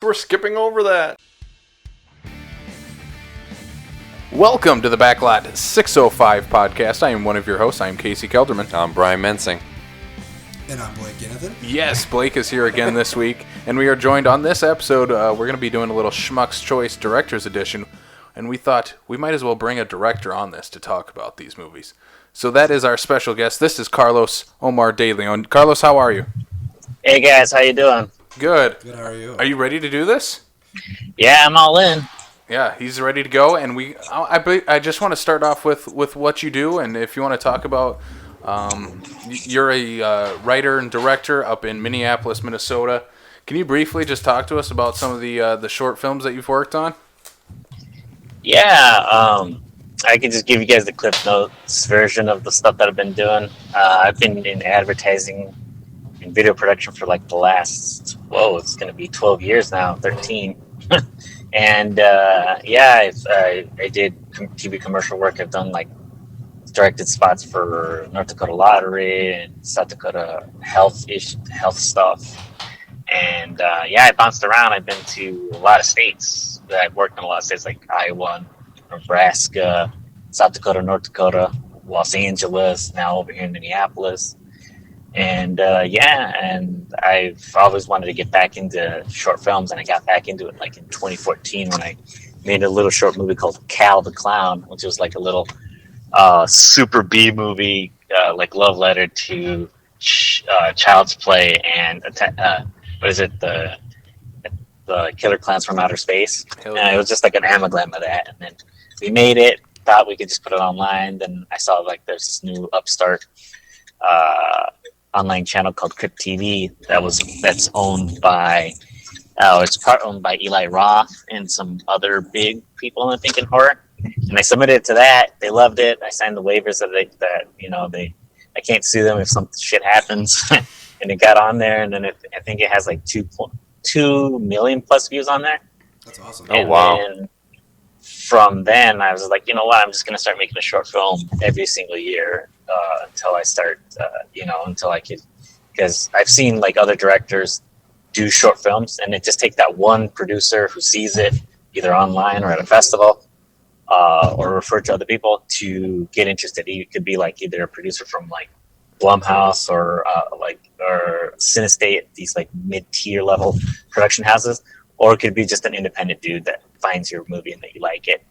We're skipping over that. Welcome to the Backlot 605 podcast. I am one of your hosts. I am Casey Kelderman. I'm Brian Mensing. And I'm Blake Ginithan. Yes, Blake is here again this week, and we are joined on this episode. We're going to be doing a little Schmuck's Choice Director's Edition, and we thought we might as well bring a director on this to talk about these movies. So that is our special guest. This is Carlos Omar De Leon. Carlos, how are you? Hey guys, how you doing? Good. Good, how are you? Are you ready to do this? Yeah, I'm all in. Yeah, he's ready to go, and I just want to start off with what you do, and if you want to talk about, you're a writer and director up in Minneapolis, Minnesota. Can you briefly just talk to us about some of the short films that you've worked on? Yeah, I can just give you guys the Cliff Notes version of the stuff that I've been doing. I've been in advertising and video production for like the last, it's going to be 12 years now, 13. And I did TV commercial work. I've done like directed spots for North Dakota Lottery and South Dakota health stuff. And I bounced around. I've been to a lot of states. I've worked in a lot of states like Iowa, Nebraska, South Dakota, North Dakota, Los Angeles, now over here in Minneapolis. And and I've always wanted to get back into short films, and I got back into it like in 2014 when I made a little short movie called Cal the Clown, which was like a little super B movie, like love letter to Child's Play and the Killer Clowns from Outer Space. And it was just like an amalgam of that, and then we made it. Thought we could just put it online. Then I saw like there's this new upstart online channel called Crypt TV that's owned by it's part owned by Eli Roth and some other big people I think in horror. And I submitted it to that. They loved it. I signed the waivers that I can't sue them if some shit happens. And it got on there, and then I think it has like 2 million plus views on there. That's awesome. And then from then I was like, you know what, I'm just gonna start making a short film every single year until I start, until I could, because I've seen like other directors do short films, and it just takes that one producer who sees it either online or at a festival, or refer to other people to get interested. It could be like either a producer from like Blumhouse or Cinestate, these like mid-tier level production houses, or it could be just an independent dude that finds your movie and that you like it.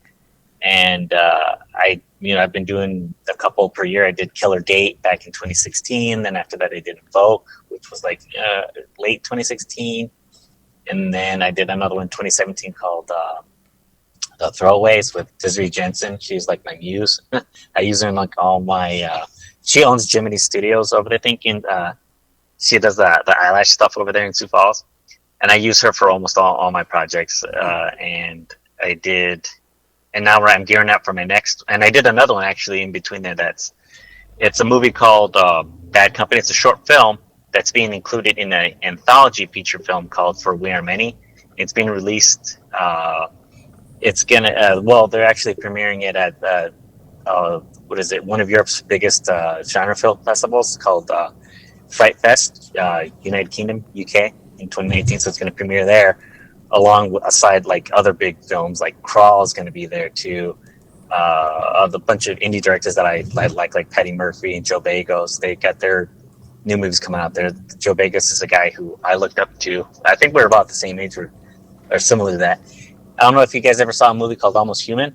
And I've been doing a couple per year. I did Killer Date back in 2016. Then after that, I did Invoke, which was like late 2016. And then I did another one in 2017 called The Throwaways with Desiree Jensen. She's like my muse. I use her in like all my. She owns Jiminy Studios over there. She does the eyelash stuff over there in Sioux Falls. And I use her for almost all my projects. And I did, and now I'm gearing up for my next. And I did another one actually in between there. It's a movie called Bad Company. It's a short film that's being included in an anthology feature film called For We Are Many. It's being released. It's gonna. They're actually premiering it at one of Europe's biggest genre film festivals called Fright Fest, United Kingdom, UK. In 2019, so it's going to premiere there, alongside like other big films. Like Crawl is going to be there too. The bunch of indie directors that I like Patty Murphy and Joe Bagos. They got their new movies coming out there. Joe Bagos is a guy who I looked up to. I think we're about the same age or similar to that. I don't know if you guys ever saw a movie called Almost Human.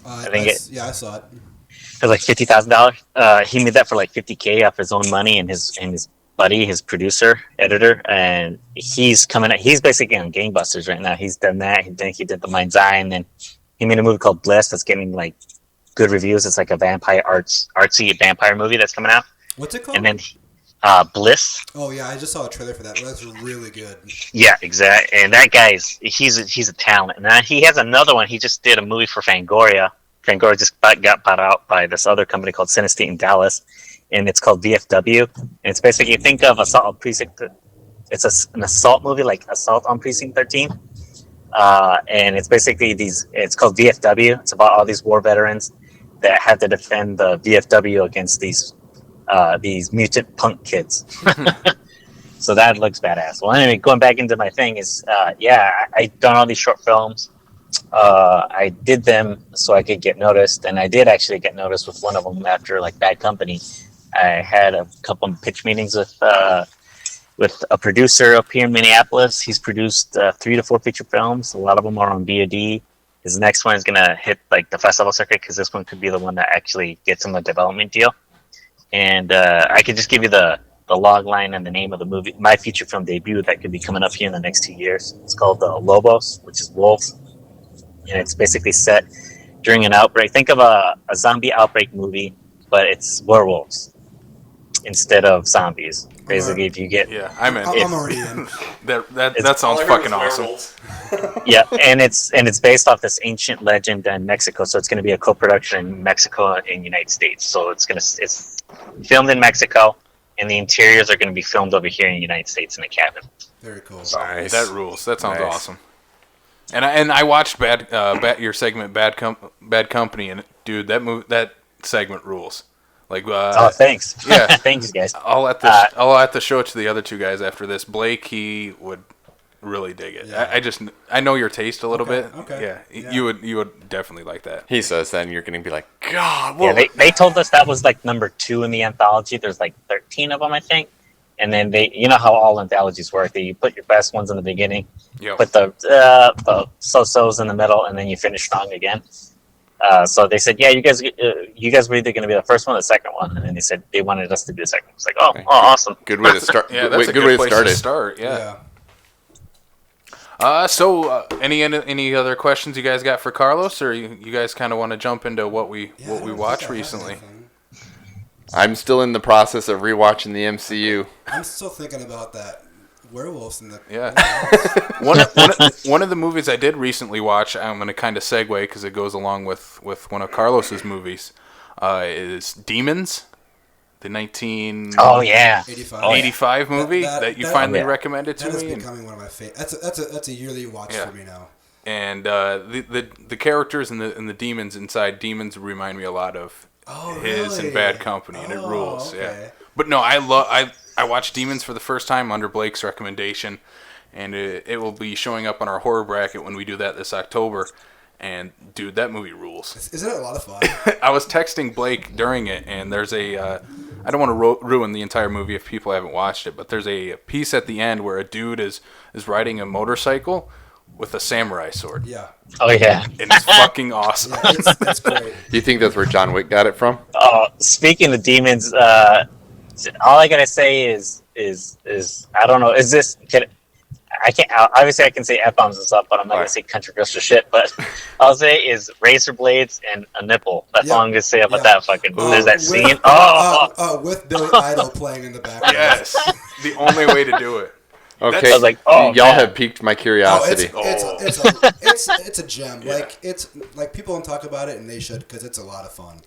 I saw it. For like $50,000. He made that for like $50K off his own money and his buddy, his producer, editor, and he's coming out. He's basically on gangbusters right now. He's done that. He did The Mind's Eye, and then he made a movie called Bliss that's getting like good reviews. It's like a artsy vampire movie that's coming out. What's it called? And then Bliss. Oh yeah, I just saw a trailer for that. That's really good. Yeah, exactly. And that guy's he's a talent. And he has another one. He just did a movie for Fangoria. Fangoria just got bought out by this other company called Cinestate in Dallas. And it's called VFW, and it's basically, think of Assault on Precinct. It's an assault movie, like Assault on Precinct 13, and it's basically it's called VFW. It's about all these war veterans that had to defend the VFW against these mutant punk kids. So that looks badass. Well, anyway, going back into my thing is, I've done all these short films. I did them so I could get noticed, and I did actually get noticed with one of them after like Bad Company. I had a couple of pitch meetings with a producer up here in Minneapolis. He's produced 3 to 4 feature films. A lot of them are on VOD. His next one is gonna hit like the festival circuit because this one could be the one that actually gets him a development deal. And I could just give you the log line and the name of the movie, my feature film debut that could be coming up here in the next 2 years. It's called Lobos, which is wolf, and it's basically set during an outbreak. Think of a zombie outbreak movie, but it's werewolves instead of zombies. Basically, if you get I'm in. I'm already in. that sounds fucking awesome. Yeah, and it's based off this ancient legend in Mexico, so it's going to be a co-production in Mexico and United States. So it's filmed in Mexico, and the interiors are going to be filmed over here in the United States in a cabin. Very cool. Nice. That rules. That sounds awesome. And I watched your segment Bad Company, and dude, that segment rules. Like thanks. Yeah, thanks guys. I'll have to show it to the other 2 guys after this. Blake, he would really dig it. Yeah. I know your taste a little bit. Okay. Yeah, you would definitely like that. He says then you're going to be like, God. Yeah, they told us that was like number 2 in the anthology. There's like 13 of them, I think. And then you know how all anthologies work. You put your best ones in the beginning, put the so-sos in the middle, and then you finish strong again. So they said, yeah, you guys were either going to be the first one or the second one. And then they said they wanted us to be the second one. It's like, awesome. Good way to start. Yeah, that's a good place to start. Yeah. So any other questions you guys got for Carlos, or you guys kind of want to jump into what we watched recently? I'm still in the process of rewatching the MCU. I'm still thinking about that werewolves in the one of the movies I did recently watch. I'm going to kind of segue because it goes along with one of Carlos's movies. Is Demons, the 1985 movie that you finally recommended to me. That is becoming one of my favorites. That's a yearly watch for me now. And the characters and the demons inside Demons remind me a lot of his and Bad Company, and it rules. Okay. Yeah, but no, I watched Demons for the first time under Blake's recommendation, and it will be showing up on our horror bracket when we do that this October. And dude, that movie rules. Isn't it a lot of fun? I was texting Blake during it, and there's I don't want to ruin the entire movie if people haven't watched it, but there's a piece at the end where a dude is riding a motorcycle with a samurai sword. Yeah. Oh yeah. And it's fucking awesome. Yeah, it's great. Do you think that's where John Wick got it from? Speaking of Demons, all I gotta say is I don't know. I can't. Obviously, I can say f-bombs and stuff, but I'm not gonna say controversial shit. But I'll say is razor blades and a nipple. That's all I'm gonna say about that fucking. There's that scene. With Billy Idol playing in the background. Yes, the only way to do it. Okay, I was like, y'all have piqued my curiosity. It's a gem. Yeah. It's like people don't talk about it, and they should because it's a lot of fun.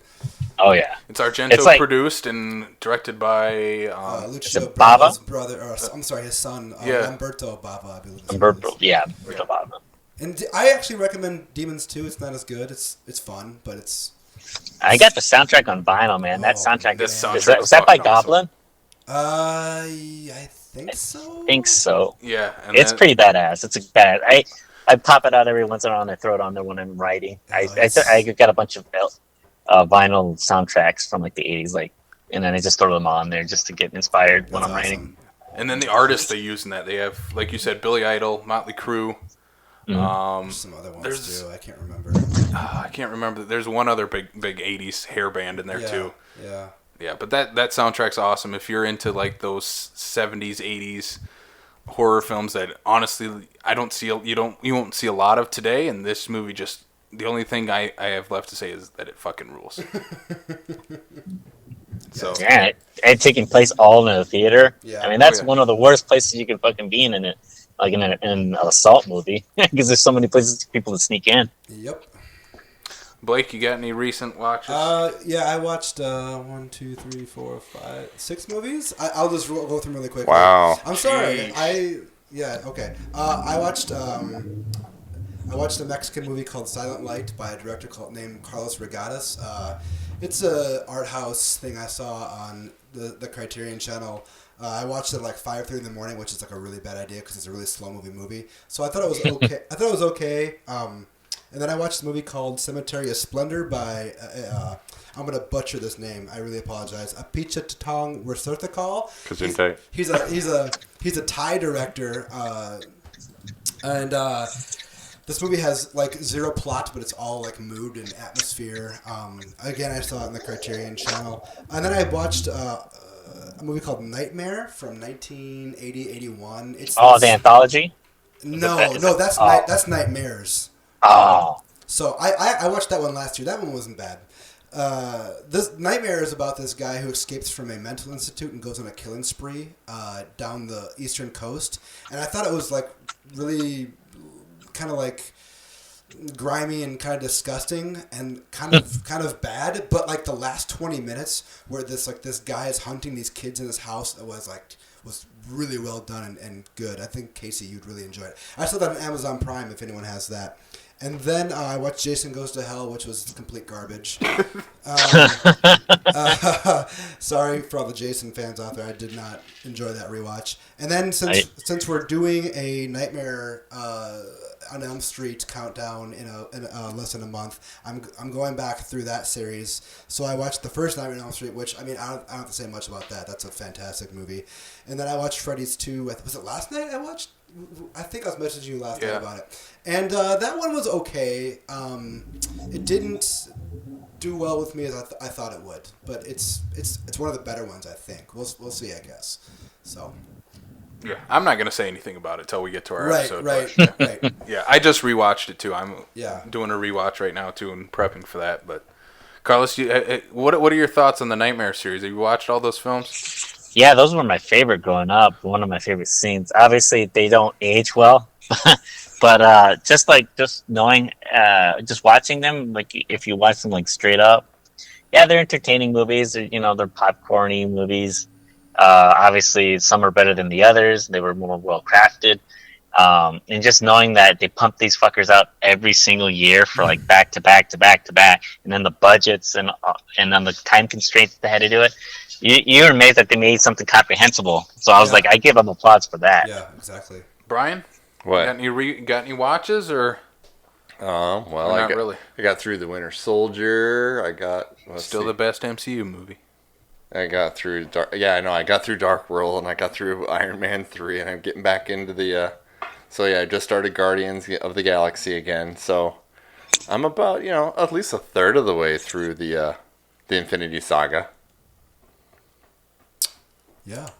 Oh yeah, it's Argento produced and directed by Lucio Bava? Brava's brother, or I'm sorry, his son, Umberto Bava, I believe. Umberto Bava. And I actually recommend Demons 2. It's not as good. It's fun, but it's. I got the soundtrack on vinyl, man. That soundtrack was that by Goblin? I think so. I think so. Yeah, it's pretty badass. It's I pop it out every once in a while and I throw it on there when I'm writing. I got a bunch of vinyl soundtracks from like the 80s, and then I just throw them on there just to get inspired when I'm writing. And then the artists they use in that, they have, like you said, Billy Idol, Motley Crue. There's some other ones too. I can't remember. There's one other big 80s hair band in there too. Yeah, but that soundtrack's awesome. If you're into like those 70s, 80s horror films that honestly you won't see a lot of today, and this movie just. The only thing I have left to say is that it fucking rules. So yeah, and taking place all in a theater. Yeah. I mean, that's one of the worst places you can fucking be in it, like in an assault movie, because there's so many places for people to sneak in. Yep. Blake, you got any recent watches? Yeah, I watched 1, 2, 3, 4, 5, 6 movies. I'll just go through them really quick. Wow. I'm sorry. Okay. I watched a Mexican movie called Silent Light by a director named Carlos Regatas. It's a art house thing I saw on the Criterion Channel. I watched it at like 5:30 in the morning, which is like a really bad idea because it's a really slow movie. So I thought it was okay. And then I watched a movie called Cemetery of Splendor by I'm gonna butcher this name. I really apologize. Apichatong Weerasethakul. He's a Thai director, and this movie has like zero plot, but it's all like mood and atmosphere. Again, I saw it on the Criterion Channel, and then I watched a movie called Nightmare from 1980-81. It's the anthology. That's Nightmares. Oh. So I watched that one last year. That one wasn't bad. This Nightmare is about this guy who escapes from a mental institute and goes on a killing spree down the eastern coast. And I thought it was like really kind of like grimy and kind of disgusting and kind of bad. But like the last 20 minutes where this guy is hunting these kids in his house, it was really well done and good. I think Casey, you'd really enjoy it. I saw that on Amazon Prime if anyone has that. And then I watched Jason Goes to Hell, which was complete garbage. Sorry for all the Jason fans out there. I did not enjoy that rewatch. And then since we're doing a Nightmare on Elm Street countdown in less than a month, I'm going back through that series. So I watched the first Nightmare on Elm Street, which I don't have to say much about that. That's a fantastic movie. And then I watched Freddy's 2. Was it last night I watched? I think I was messaging you last night about it. And that one was okay. It didn't do well with me as I thought it would. But it's one of the better ones, I think. We'll see, I guess. So. Yeah, I'm not going to say anything about it till we get to our episode. Right. Yeah, I just rewatched it, too. I'm doing a rewatch right now, too, and prepping for that. But, Carlos, what are your thoughts on the Nightmare series? Have you watched all those films? Yeah, those were my favorite growing up. One of my favorite scenes. Obviously, they don't age well, but just knowing, just watching them, like if you watch them like straight up, yeah, they're entertaining movies. They're popcorny movies. Obviously, some are better than the others. They were more well crafted, and just knowing that they pump these fuckers out every single year for like back to back to back to back, and then the budgets and then the time constraints they had to do it. You're amazed that they made something comprehensible. So I was like, I give them applause for that. Yeah, exactly. Brian, what? Got any watches or? Not really. I got through The Winter Soldier. I got the best MCU movie. I got through I got through Dark World and I got through Iron Man 3 and I'm getting back into the. I just started Guardians of the Galaxy again. So I'm about at least a third of the way through the Infinity Saga. Yeah.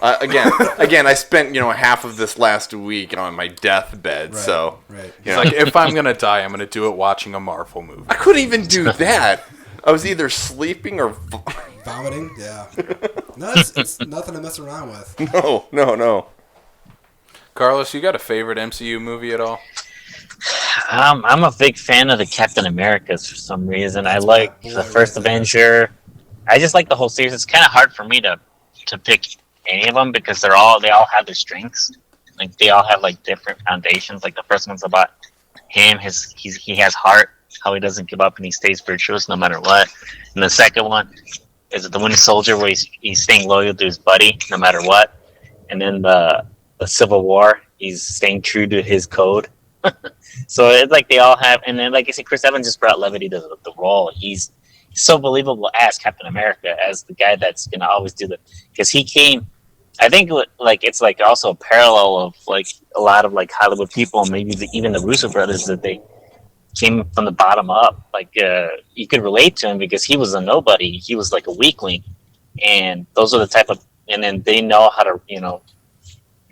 Again, I spent half of this last week on my deathbed. Right, so right. It's like if I'm gonna die, I'm gonna do it watching a Marvel movie. I couldn't even do that. I was either sleeping or vomiting. Yeah. No, it's nothing to mess around with. No. Carlos, you got a favorite MCU movie at all? I'm a big fan of the Captain Americas for some reason. I like the first Avenger. I just like the whole series. It's kind of hard for me to pick any of them because they all have their strengths. Like they all have like different foundations. Like the first one's about him. He has heart. How he doesn't give up and he stays virtuous no matter what. And the second one is the Winter Soldier where he's staying loyal to his buddy no matter what. And then the Civil War, he's staying true to his code. So it's like they all have. And then like I said, Chris Evans just brought levity to the role. He's so believable as Captain America, as the guy that's gonna always do because he came. I think like it's like also a parallel of like a lot of like Hollywood people, maybe even the Russo brothers, that they came from the bottom up. Like you could relate to him because he was a nobody. He was like a weakling, and those are the type of. And then they know how to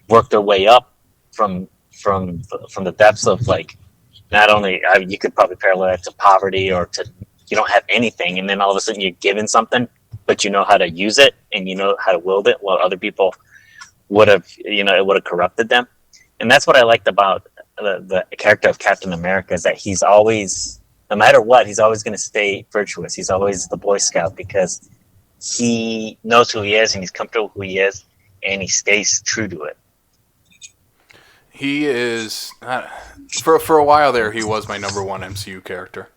work their way up from the depths of like not only you could probably parallel it to poverty or to. You don't have anything, and then all of a sudden you're given something, but you know how to use it, and you know how to wield it, while other people would have, it would have corrupted them. And that's what I liked about the character of Captain America, is that he's always, no matter what, he's always going to stay virtuous. He's always the Boy Scout because he knows who he is, and he's comfortable with who he is, and he stays true to it. He is, for a while there, he was my number one MCU character.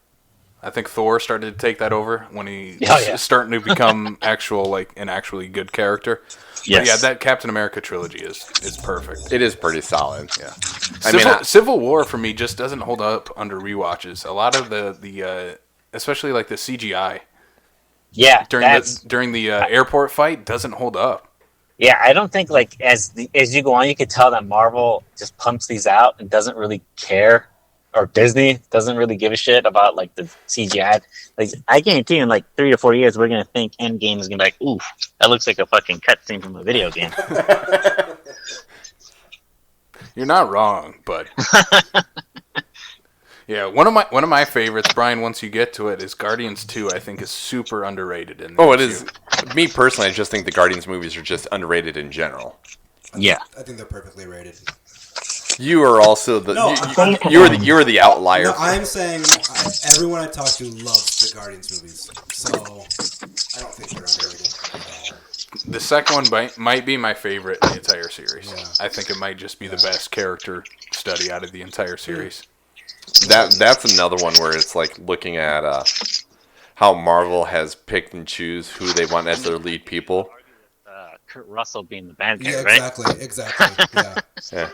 I think Thor started to take that over when he starting to become an actually good character. Yes. But yeah, that Captain America trilogy is perfect. It is pretty solid. Yeah. Civil War for me just doesn't hold up under rewatches. A lot of the especially like the CGI. Yeah. During the airport fight doesn't hold up. Yeah, I don't think like as you go on, you could tell that Marvel just pumps these out and doesn't really care, or Disney doesn't really give a shit about like the CGI. Like I guarantee you, in like 3 to 4 years, we're gonna think Endgame is gonna be like, ooh, that looks like a fucking cutscene from a video game. You're not wrong, but yeah, one of my favorites, Brian. Once you get to it, is Guardians 2. I think is super underrated in. It is. Me personally, I just think the Guardians movies are just underrated in general. Yeah, I think they're perfectly rated. You are also you're the outlier. No, I'm saying everyone I talk to loves the Guardians movies, so I don't think they're underrated. The second one might be my favorite in the entire series. Yeah. I think it might just be the best character study out of the entire series. That's another one where it's like looking at how Marvel has picked and choose who they want as their lead people. Kurt Russell being the bad guy, exactly. Yeah.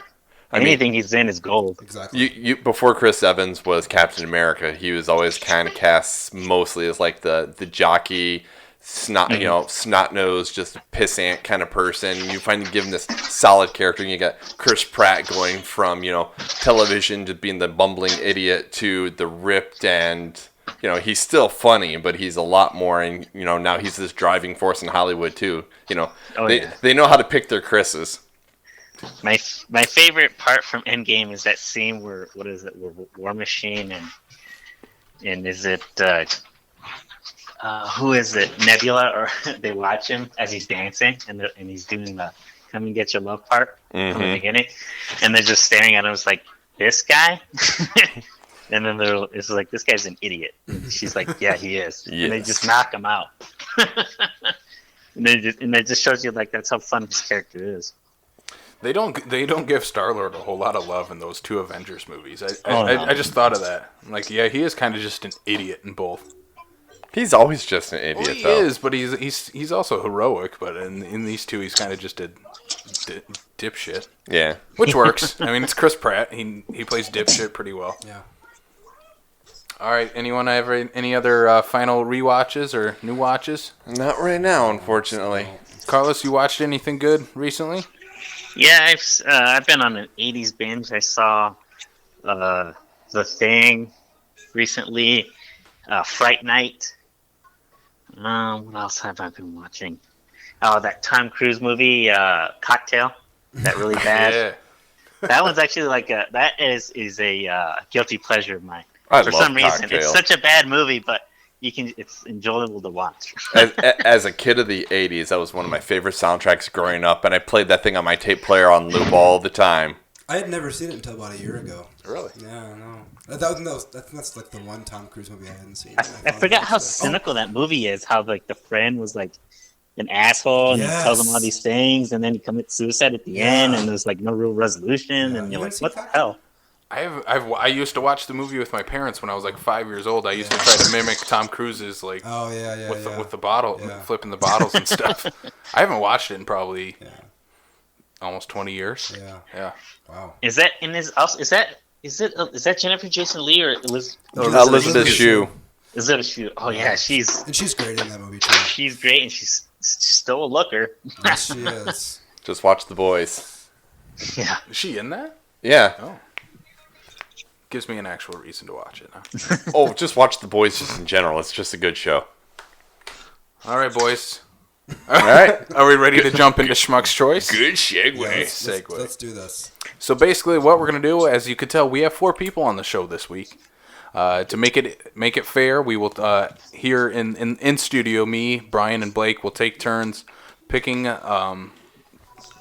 Anything he's in is gold. Exactly. You before Chris Evans was Captain America, he was always kind of cast mostly as like the jockey, snot-nosed, just pissant kind of person. You finally give him this solid character, and you got Chris Pratt going from television to being the bumbling idiot to the ripped and. He's still funny, but he's a lot more, and now he's this driving force in Hollywood too. They know how to pick their Chris's. My favorite part from Endgame is that scene where where War Machine and is it who is it, Nebula, or they watch him as he's dancing and he's doing the "Come and Get Your Love" part from the beginning, and they're just staring at him. It's like, this guy. And then it's like, this guy's an idiot. And she's like, yeah, he is. Yes. And they just knock him out. and it just shows you like that's how fun his character is. They don't give Star-Lord a whole lot of love in those 2 Avengers movies. I just thought of that. I'm like, yeah, he is kind of just an idiot in both. He's always just an idiot. He is, but he's also heroic. But in these 2, he's kind of just a dipshit. Yeah, which works. I mean, it's Chris Pratt. He plays dipshit pretty well. Yeah. All right. Anyone have any other final rewatches or new watches? Not right now, unfortunately. Carlos, you watched anything good recently? Yeah, I've been on an 80s binge. I saw The Thing recently, Fright Night. What else have I been watching? Oh, that Tom Cruise movie, Cocktail. That really bad. Yeah. That one's actually like that is a guilty pleasure of mine. For some reason, it's such a bad movie, but it's enjoyable to watch. as a kid of the 80s, that was one of my favorite soundtracks growing up, and I played that thing on my tape player on loop all the time. I had never seen it until about a year ago. Really? Yeah, no. That's like the one Tom Cruise movie I hadn't seen. I forgot how cynical that movie is. How like the friend was like an asshole and he tells him all these things, and then he commits suicide at the end, and there's like no real resolution, and you're like, what the hell? I used to watch the movie with my parents when I was like 5 years old. I used to try to mimic Tom Cruise's with the bottle, flipping the bottles and stuff. I haven't watched it in probably almost 20 years. Yeah. Wow. Is that Jennifer Jason Leigh or Elizabeth Shue? Is that a Shue? Oh yeah, she's great in that movie too. She's great, and she's still a looker. Yes, she is. Just watch The Boys. Yeah. Is she in that? Yeah. Oh. Gives me an actual reason to watch it. Huh? Oh, just watch The Boys just in general. It's just a good show. All right, boys. All right. Are we ready to jump into Schmuck's Choice? Good segue. Let's do this. So basically what we're going to do, as you could tell, we have 4 people on the show this week. To make it fair, we will here in studio, me, Brian, and Blake will take turns picking a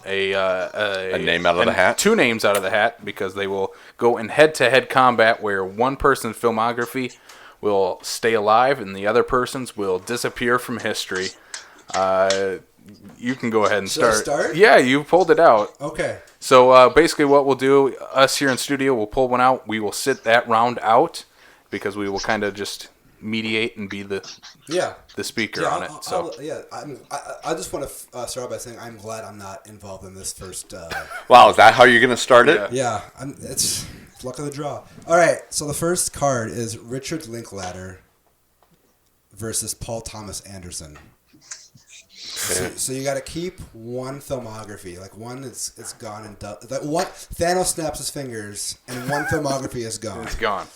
name out of the hat. 2 names out of the hat, because they will go in head-to-head combat where one person's filmography will stay alive and the other person's will disappear from history. You can go ahead and Should I start. start? Yeah, you pulled it out. Okay. So basically what we'll do, us here in studio, we'll pull one out. We will sit that round out because we will kind of just mediate and be the speaker on it. I just want to start out by saying I'm glad I'm not involved in this first. Wow, is that how you're gonna start it? Yeah, it's luck of the draw. All right, so the first card is Richard Linklater versus Paul Thomas Anderson. So you got to keep one filmography. Like one is gone and done. Like one Thanos snaps his fingers, and one filmography is gone. It's gone.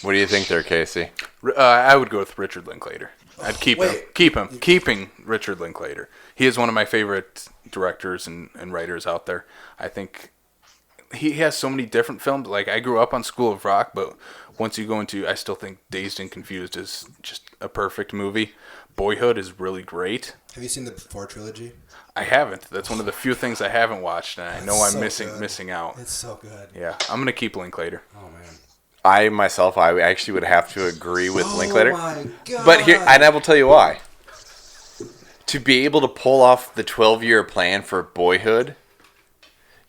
What do you think there, Casey? I would go with Richard Linklater. I'd keep him. Keeping Richard Linklater. He is one of my favorite directors and writers out there. I think he has so many different films. Like, I grew up on School of Rock, but once you go into, I still think Dazed and Confused is just a perfect movie. Boyhood is really great. Have you seen the Before trilogy? I haven't. That's one of the few things I haven't watched, and I know I'm missing out. It's so good. Yeah, I'm gonna keep Linklater. Oh man. I actually would have to agree with Linklater. Oh my god. But here, and I will tell you why. To be able to pull off the 12-year plan for Boyhood,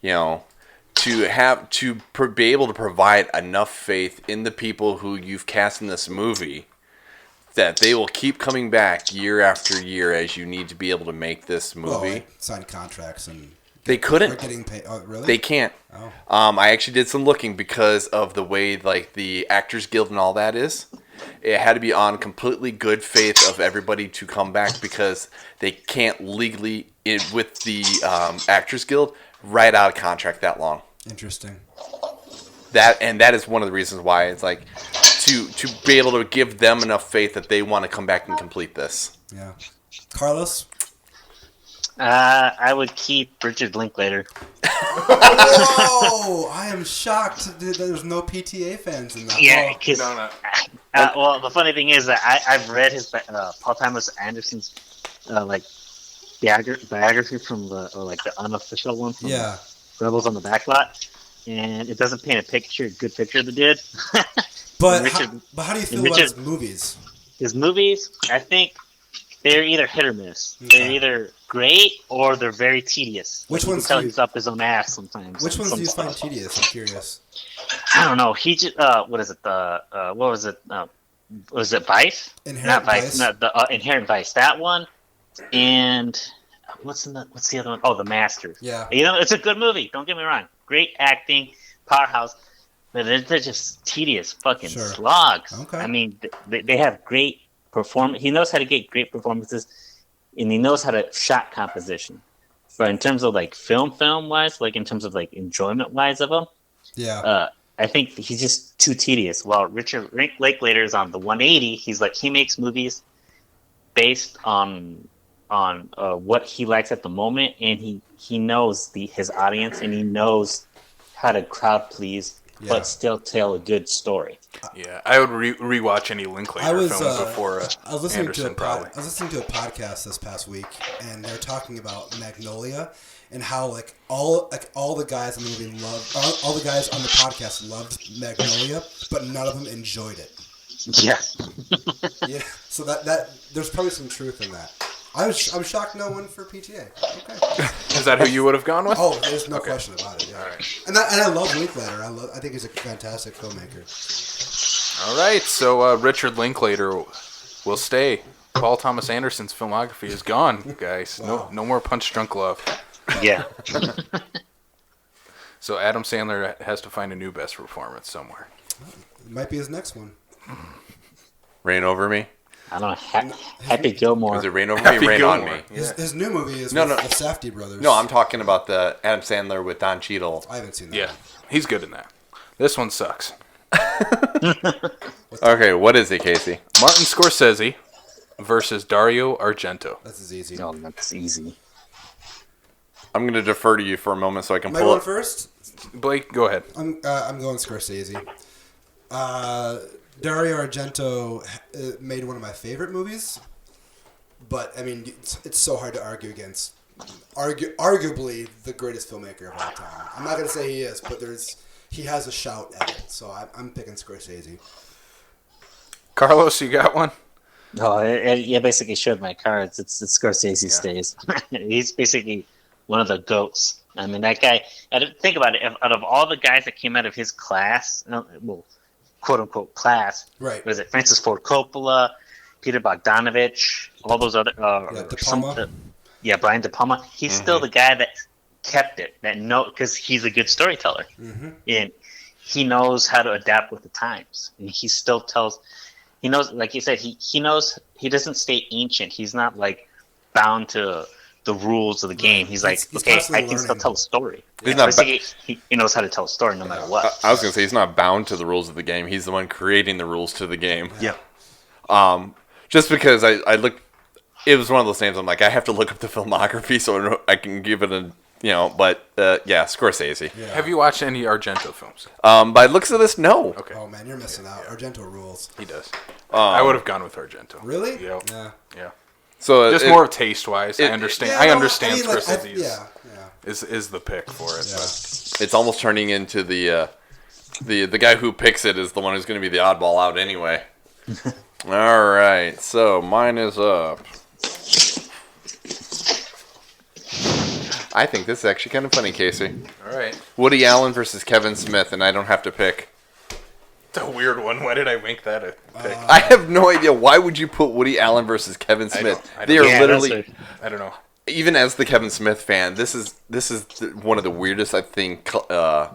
you know, to be able to provide enough faith in the people who you've cast in this movie that they will keep coming back year after year as you need to be able to make this movie. Like signed contracts and they couldn't. Getting paid. Oh, really? They can't. Oh. I actually did some looking because of the way like the Actors Guild and all that is. It had to be on completely good faith of everybody to come back because they can't legally, with the Actors Guild, write out a contract that long. Interesting. That is one of the reasons why it's like to be able to give them enough faith that they want to come back and complete this. Yeah. Carlos? I would keep Richard Linklater. Whoa! I am shocked that there's no PTA fans in that. Yeah, because well, the funny thing is that I've read his Paul Thomas Anderson's biography from the unofficial one from Rebels on the Backlot, and it doesn't paint a good picture of the dude. But how do you feel about his movies? His movies, I think they're either hit or miss. Okay. They're either great or they're very tedious. Which ones? You can tell he's up his own ass sometimes. Which ones do you find tedious? I'm curious. I don't know. He just what is it? What was it? Was it Vice? Inherent Vice. Not the Inherent Vice. That one. And what's the other one? Oh, The Master. Yeah. You know, it's a good movie. Don't get me wrong. Great acting, powerhouse. But they're just tedious fucking slogs. Okay. I mean, they have great performance. He knows how to get great performances, and he knows how to shot composition. But in terms of like film wise, like in terms of like enjoyment wise of them, I think he's just too tedious. While Richard Linklater is on the 180, he's like he makes movies based on what he likes at the moment, and he knows his audience, and he knows how to crowd please. Yeah. But still tell a good story. Yeah, I would rewatch any Linklater films before Anderson. Probably. I was listening to a podcast this past week, and they're talking about Magnolia and how like all the guys in the movie all the guys on the podcast loved Magnolia, but none of them enjoyed it. Yeah. Yeah. So that there's probably some truth in that. I'm shocked no one for PTA. Okay. Is that who you would have gone with? Oh, there's no question about it. Yeah. All right. And I love Linklater. I think he's a fantastic filmmaker. All right. So Richard Linklater will stay. Paul Thomas Anderson's filmography is gone, guys. Wow. No more Punch Drunk Love. Yeah. So Adam Sandler has to find a new best performance somewhere. It might be his next one. Reign Over Me. I don't know. Happy Gilmore. Is it Rain Over Me? Rain on Me. His new movie is with the Safdie brothers. No, I'm talking about the Adam Sandler with Don Cheadle. I haven't seen that. Yeah, he's good in that. This one sucks. Okay, what is it, Casey? Martin Scorsese versus Dario Argento. That's easy. No, that's easy. I'm going to defer to you for a moment so I can pull it. Am I going first? Blake, go ahead. I'm going Scorsese. Dario Argento made one of my favorite movies, but I mean, it's so hard to argue against. Arguably the greatest filmmaker of all time. I'm not gonna say he is, but he has a shout at it. So I'm picking Scorsese. Carlos, you got one? No, I basically showed my cards. It's Scorsese stays. He's basically one of the GOATs. I mean, that guy. Think about it. Out of all the guys that came out of his class, well. quote unquote class. Right. Was it Francis Ford Coppola, Peter Bogdanovich, all those other De Palma. Brian De Palma. He's still the guy that kept it, because he's a good storyteller, and he knows how to adapt with the times. And he still tells. He knows, like you said, he knows. He doesn't stay ancient. He's not like bound to the rules of the game. He's like, okay, I can still tell a story. He knows how to tell a story no matter what. I was gonna say he's not bound to the rules of the game. He's the one creating the rules to the game. Yeah. Just because I looked, it was one of those names. I'm like, I have to look up the filmography so I can give it a, but Scorsese. Yeah. Have you watched any Argento films? By looks of this, no. Okay. Oh man, you're missing out. Argento rules. He does. I would have gone with Argento. Really? Yeah. So just more taste wise, I understand. I understand Scorsese is the pick for it. Yeah. But it's almost turning into the guy who picks it is the one who's going to be the oddball out anyway. All right, so mine is up. I think this is actually kind of funny, Casey. All right. Woody Allen versus Kevin Smith, and I don't have to pick. It's a weird one. Why did I make that a pick? I have no idea. Why would you put Woody Allen versus Kevin Smith? They are literally. I don't know. Even as the Kevin Smith fan, this is one of the weirdest I think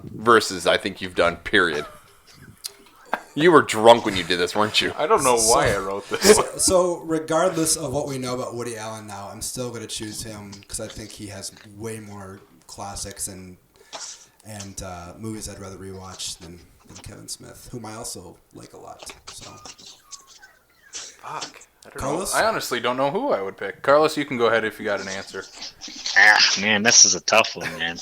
verses I think you've done. Period. You were drunk when you did this, weren't you? I don't know why I wrote this one. So, regardless of what we know about Woody Allen now, I'm still going to choose him because I think he has way more classics and movies I'd rather rewatch than Kevin Smith, whom I also like a lot. So, fuck. I don't Carlos? know. I honestly don't know who I would pick. Carlos, you can go ahead if you got an answer. Man, this is a tough one, man.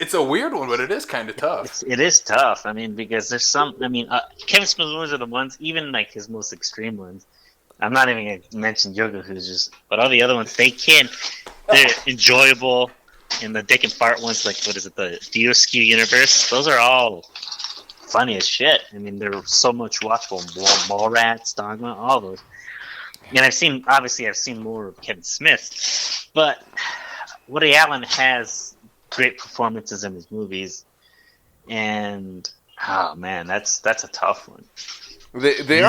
It's a weird one, but it is kind of tough. It is tough. I mean, because there's Kevin Smith movies are the ones, even like his most extreme ones. I'm not even going to mention Yoga, but all the other ones, they're enjoyable. And the Dick and Fart ones, like, what is it, the Sioux universe? Those are all funny as shit. I mean, they're so much watchable. Mallrats, Dogma, all those. And I've seen more of Kevin Smith, but Woody Allen has great performances in his movies, and oh man, that's a tough one. They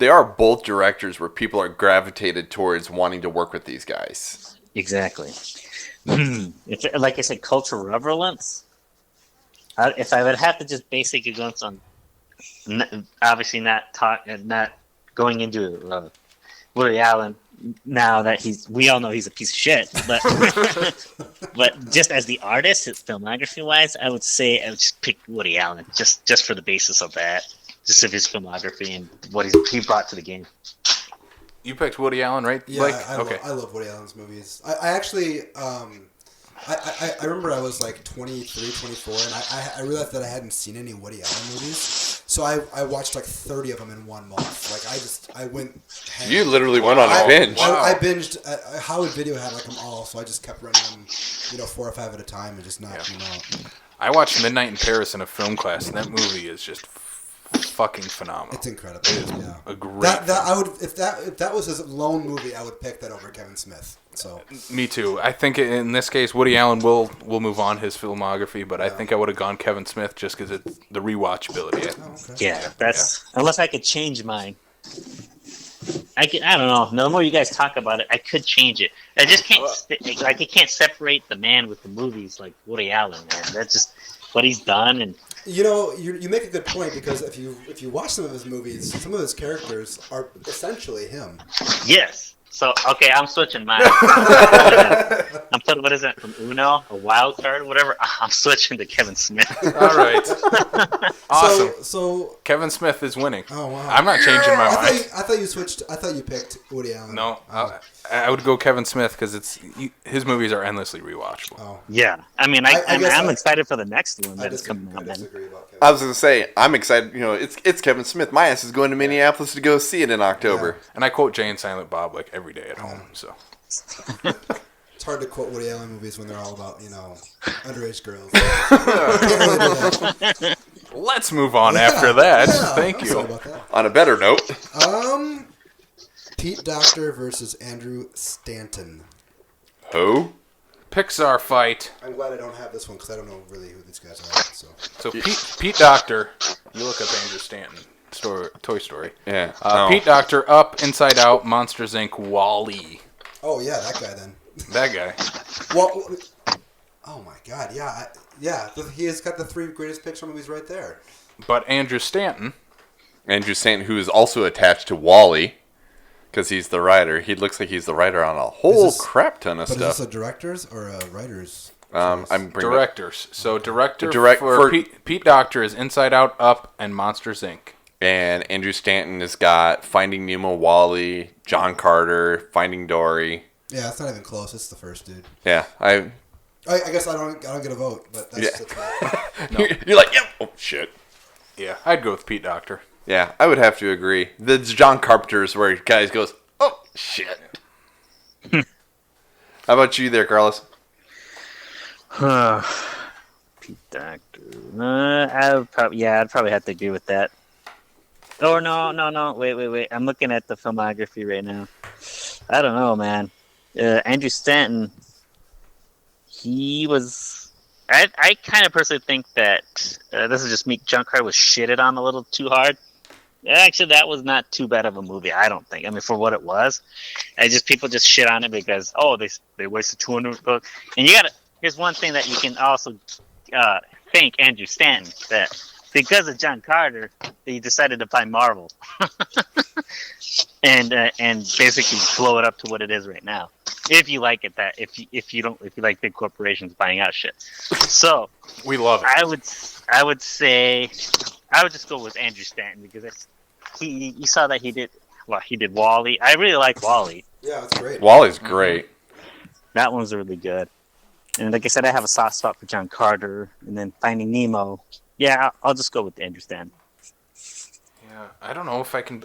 are both directors where people are gravitated towards wanting to work with these guys. Exactly. If, like I said, cultural relevance. If I would have to just basically go on, obviously not going into Woody Allen. Now that we all know he's a piece of shit, but but just as the artist, his filmography wise, I would say I would just pick Woody Allen just for the basis of that, just of his filmography and what he brought to the game. You picked Woody Allen, right? Yeah, Blake? I love Woody Allen's movies. I actually I remember I was like 23, 24, and I realized that I hadn't seen any Woody Allen movies. So I watched like 30 of them in 1 month. Like I went. You literally went on a binge. I binged. Howard Video had like them all, so I just kept renting them, 4 or 5 at a time, and just knocking them out. I watched Midnight in Paris in a film class, and that movie is just fucking phenomenal. It's incredible. It is a great. I would if that was his lone movie, I would pick that over Kevin Smith. So me too. I think in this case, Woody Allen will move on his filmography, but I think I would have gone Kevin Smith just because it's the rewatchability. Okay. Yeah, unless I could change mine. I don't know. The more you guys talk about it, I could change it. I just can't. You can't separate the man with the movies like Woody Allen, man. That's just what he's done. And you make a good point because if you watch some of his movies, some of his characters are essentially him. Yes. So, okay, I'm switching mine. I'm putting, what is it, from Uno? A wild card, whatever? I'm switching to Kevin Smith. All right. Awesome. So Kevin Smith is winning. Oh, wow. I'm not changing my mind. I thought you switched. I thought you picked Woody Allen. No, I would go Kevin Smith because his movies are endlessly rewatchable. Oh. Yeah. I mean, I'm excited for the next one that's coming out. I was going to say, I'm excited. It's Kevin Smith. My ass is going to Minneapolis to go see it in October. Yeah. And I quote Jay and Silent Bob like every day at home. So it's hard to quote Woody Allen movies when they're all about underage girls. Let's move on after that. Yeah, Thank you. On a better note, Pete Docter versus Andrew Stanton. Who? Pixar fight. I'm glad I don't have this one because I don't know really who these guys are. So Pete Docter You look up Andrew Stanton. Toy Story. Yeah. Pete Docter, Up, Inside Out, Monsters Inc., Wall-E. Oh yeah, that guy then. That guy. Well, oh my God, yeah, he has got the 3 greatest Pixar movies right there. But Andrew Stanton, who is also attached to Wall-E, because he's the writer. He looks like he's the writer on a whole crap ton of stuff. But is this a director's or a writer's? I'm directors. So director for Pete Docter is Inside Out, Up, and Monsters Inc. And Andrew Stanton has got Finding Nemo, Wall-E, John Carter, Finding Dory. Yeah, it's not even close. It's the first dude. Yeah, I guess I don't get a vote, but that's no. You're like, yep. Oh shit. Yeah, I'd go with Pete Docter. Yeah, I would have to agree. The John Carpenter's where guys goes, oh shit. How about you there, Carlos? Pete Docter. I'd probably have to agree with that. Oh no! Wait! I'm looking at the filmography right now. I don't know, man. Andrew Stanton. He was. I kind of personally think that this is just me. John Carter was shitted on a little too hard. Actually, that was not too bad of a movie. I don't think. I mean, for what it was, people just shit on it because they wasted $200. And here's one thing that you can also thank Andrew Stanton that. Because of John Carter, he decided to buy Marvel, and basically blow it up to what it is right now. If you like it, if you like big corporations buying out shit, so we love it. I would say I would just go with Andrew Stanton because you saw that he did Wall-E. I really like Wall-E. Yeah, it's great. Wall-E's great. That one's really good. And like I said, I have a soft spot for John Carter, and then Finding Nemo. Yeah, I'll just go with Andrew Stanton. Yeah, I don't know if I can.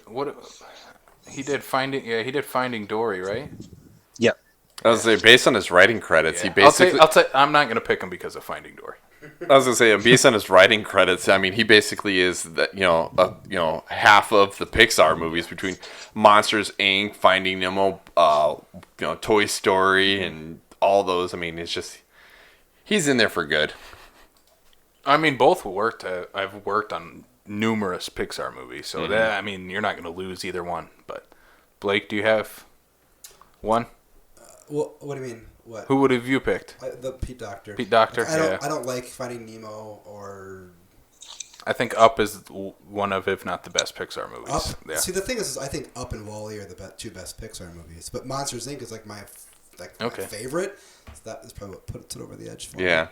He did Finding Dory, right? Yep. I was gonna say, based on his writing credits, yeah. he basically. I'm not gonna pick him because of Finding Dory. I was gonna say, based on his writing credits, I mean, he basically is that half of the Pixar movies between Monsters Inc., Finding Nemo, Toy Story, and all those. I mean, it's just he's in there for good. I mean, both worked. I've worked on numerous Pixar movies, so you're not going to lose either one. But Blake, do you have one? What do you mean? What? Who would have you picked? The Pete Docter. Pete Docter. I don't like Finding Nemo or. I think Up is one of, if not the best Pixar movies. Up. Yeah. See, the thing is, I think Up and Wall-E are the two best Pixar movies, but Monsters Inc. is my favorite. So that is probably what puts it over the edge for me. Yeah.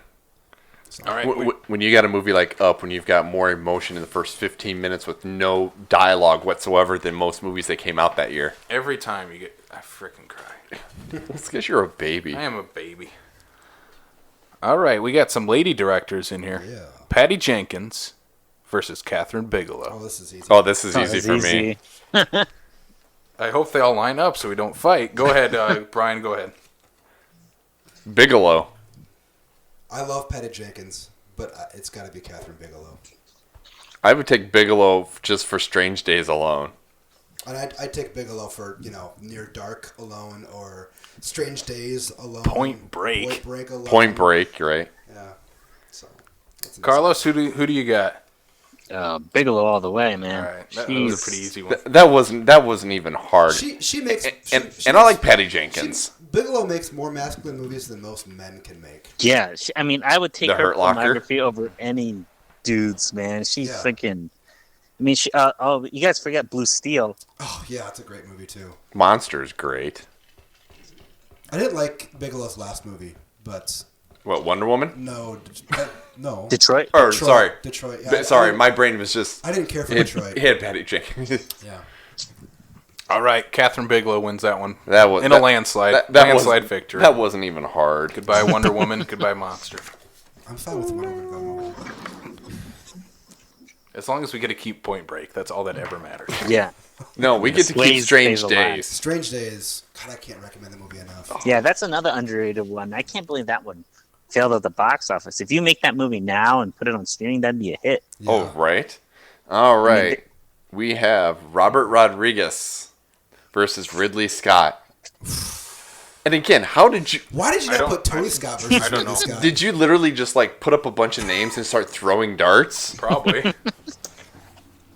So. All right. When you got a movie like Up, when you've got more emotion in the first 15 minutes with no dialogue whatsoever than most movies that came out that year. Every time I freaking cry. It's because you're a baby. I am a baby. All right, we got some lady directors in here. Yeah. Patty Jenkins versus Catherine Bigelow. Oh, this is easy. Oh, this is easy for me. I hope they all line up so we don't fight. Go ahead, Brian. Go ahead. Bigelow. I love Patty Jenkins, but it's got to be Catherine Bigelow. I would take Bigelow just for Strange Days alone. And I'd take Bigelow for, Near Dark alone or Strange Days alone. Point Break. Point Break alone. Point Break, you're right. Yeah. So, Carlos, who do you got? Bigelow all the way, man. All right, that was a pretty easy one. That wasn't even hard. She makes... And I like Patty Jenkins. Bigelow makes more masculine movies than most men can make. Yeah, I would take The her Hurt Locker. filmography over any dudes, man. She's freaking... I mean, you guys forget Blue Steel. Oh, yeah, it's a great movie, too. Monster's great. I didn't like Bigelow's last movie, but... What, Wonder Woman? No. No. Detroit? Sorry. Detroit, yeah. Sorry, my brain was just... I didn't care for Detroit. He had Patty Jenkins. Yeah. All right, Catherine Bigelow wins that one. A landslide. Landslide victory. That wasn't even hard. Goodbye, Wonder Woman. Goodbye, Monster. I'm fine with Wonder Woman. As long as we get to keep Point Break, that's all that ever matters. Yeah. No, we get to keep Strange Days. Strange Days. God, I can't recommend the movie enough. Yeah, that's another underrated one. I can't believe that one failed at the box office. If you make that movie now and put it on streaming, that'd be a hit. Yeah. Oh, right. All right. We have Robert Rodriguez versus Ridley Scott. And again, Why did you not put Tony Scott versus I don't Ridley know. Scott? Did you literally just put up a bunch of names and start throwing darts? Probably.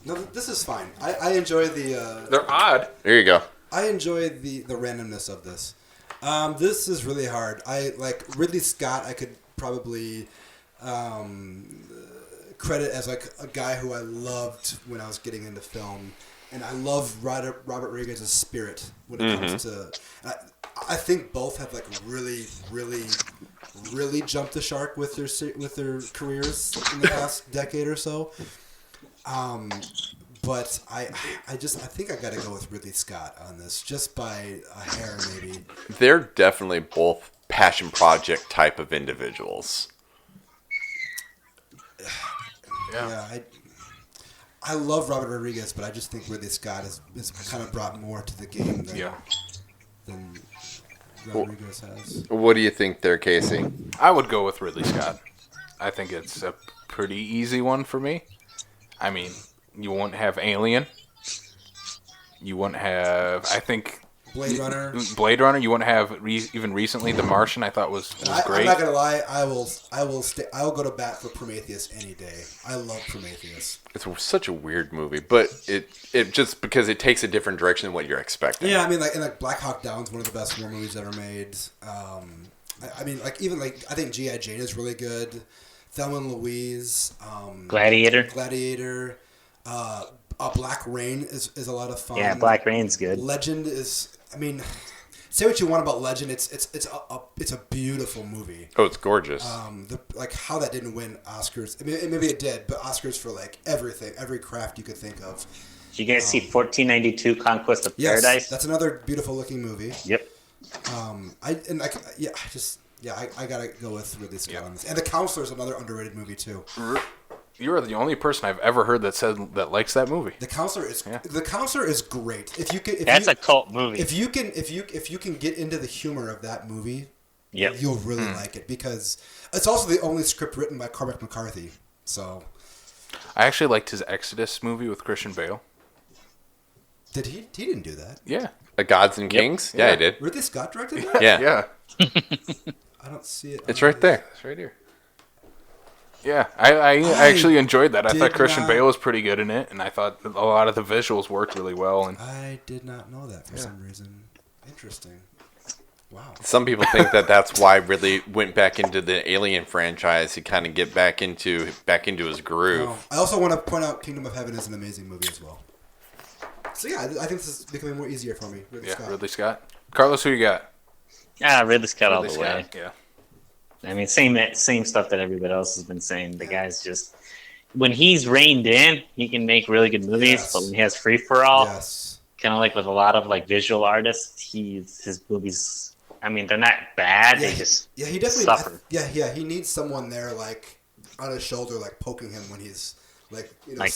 No, this is fine. I enjoy the. They're odd. There you go. I enjoy the randomness of this. This is really hard. I like Ridley Scott. I could probably credit as like a guy who I loved when I was getting into film, and I love Robert Rodriguez's spirit when it comes to. I think both have like really, really, really jumped the shark with their careers in the past decade or so. But I think I got to go with Ridley Scott on this, just by a hair maybe. They're definitely both passion project type of individuals. Yeah. I love Robert Rodriguez, but I just think Ridley Scott has kind of brought more to the game than Rodriguez has. What do you think there, Casey? I would go with Ridley Scott. I think it's a pretty easy one for me. I mean, you won't have Alien. You won't have, I think, Blade Runner. You won't have even recently The Martian. I thought was great. I'm not gonna lie. I will go to bat for Prometheus any day. I love Prometheus. It's such a weird movie, but it just because it takes a different direction than what you're expecting. Yeah, I mean, like Black Hawk Down's one of the best war movies ever made. I mean, like even like I think G.I. Jane is really good. Thelma and Louise. Gladiator. Black Rain is a lot of fun. Yeah, Black Rain's good. Legend is. I mean, say what you want about Legend. It's a beautiful movie. Oh, it's gorgeous. Like how that didn't win Oscars. I mean, maybe it did, but Oscars for like everything, every craft you could think of. Did you guys see 1492 Conquest of Paradise? Yes, that's another beautiful looking movie. Yep. I gotta go with Ridley Scott on this. And The Counselor is another underrated movie too. You're the only person I've ever heard that likes that movie. The Counselor is great. That's a cult movie. If you can get into the humor of that movie, you'll really like it, because it's also the only script written by Cormac McCarthy. So I actually liked his Exodus movie with Christian Bale. Did he? He didn't do that. Yeah. Gods and Kings? Yeah, I did. Ridley Scott directed that? Yeah. I don't see it. It's right there. It's right here. Yeah, I actually enjoyed that. I thought Christian Bale was pretty good in it, and I thought a lot of the visuals worked really well. And I did not know that for some reason. Interesting. Wow. Some people think that that's why Ridley went back into the Alien franchise to kind of get back into his groove. I also want to point out Kingdom of Heaven is an amazing movie as well. So yeah, I think this is becoming more easier for me. Ridley Scott. Carlos, who you got? Ridley Scott all the way. Yeah. I mean, same stuff that everybody else has been saying. The guy's just, when he's reined in, he can make really good movies. But when he has free for all, kind of like with a lot of like visual artists, his movies. I mean, they're not bad. They just he definitely suffer. He needs someone there, like on his shoulder, like poking him when he's like,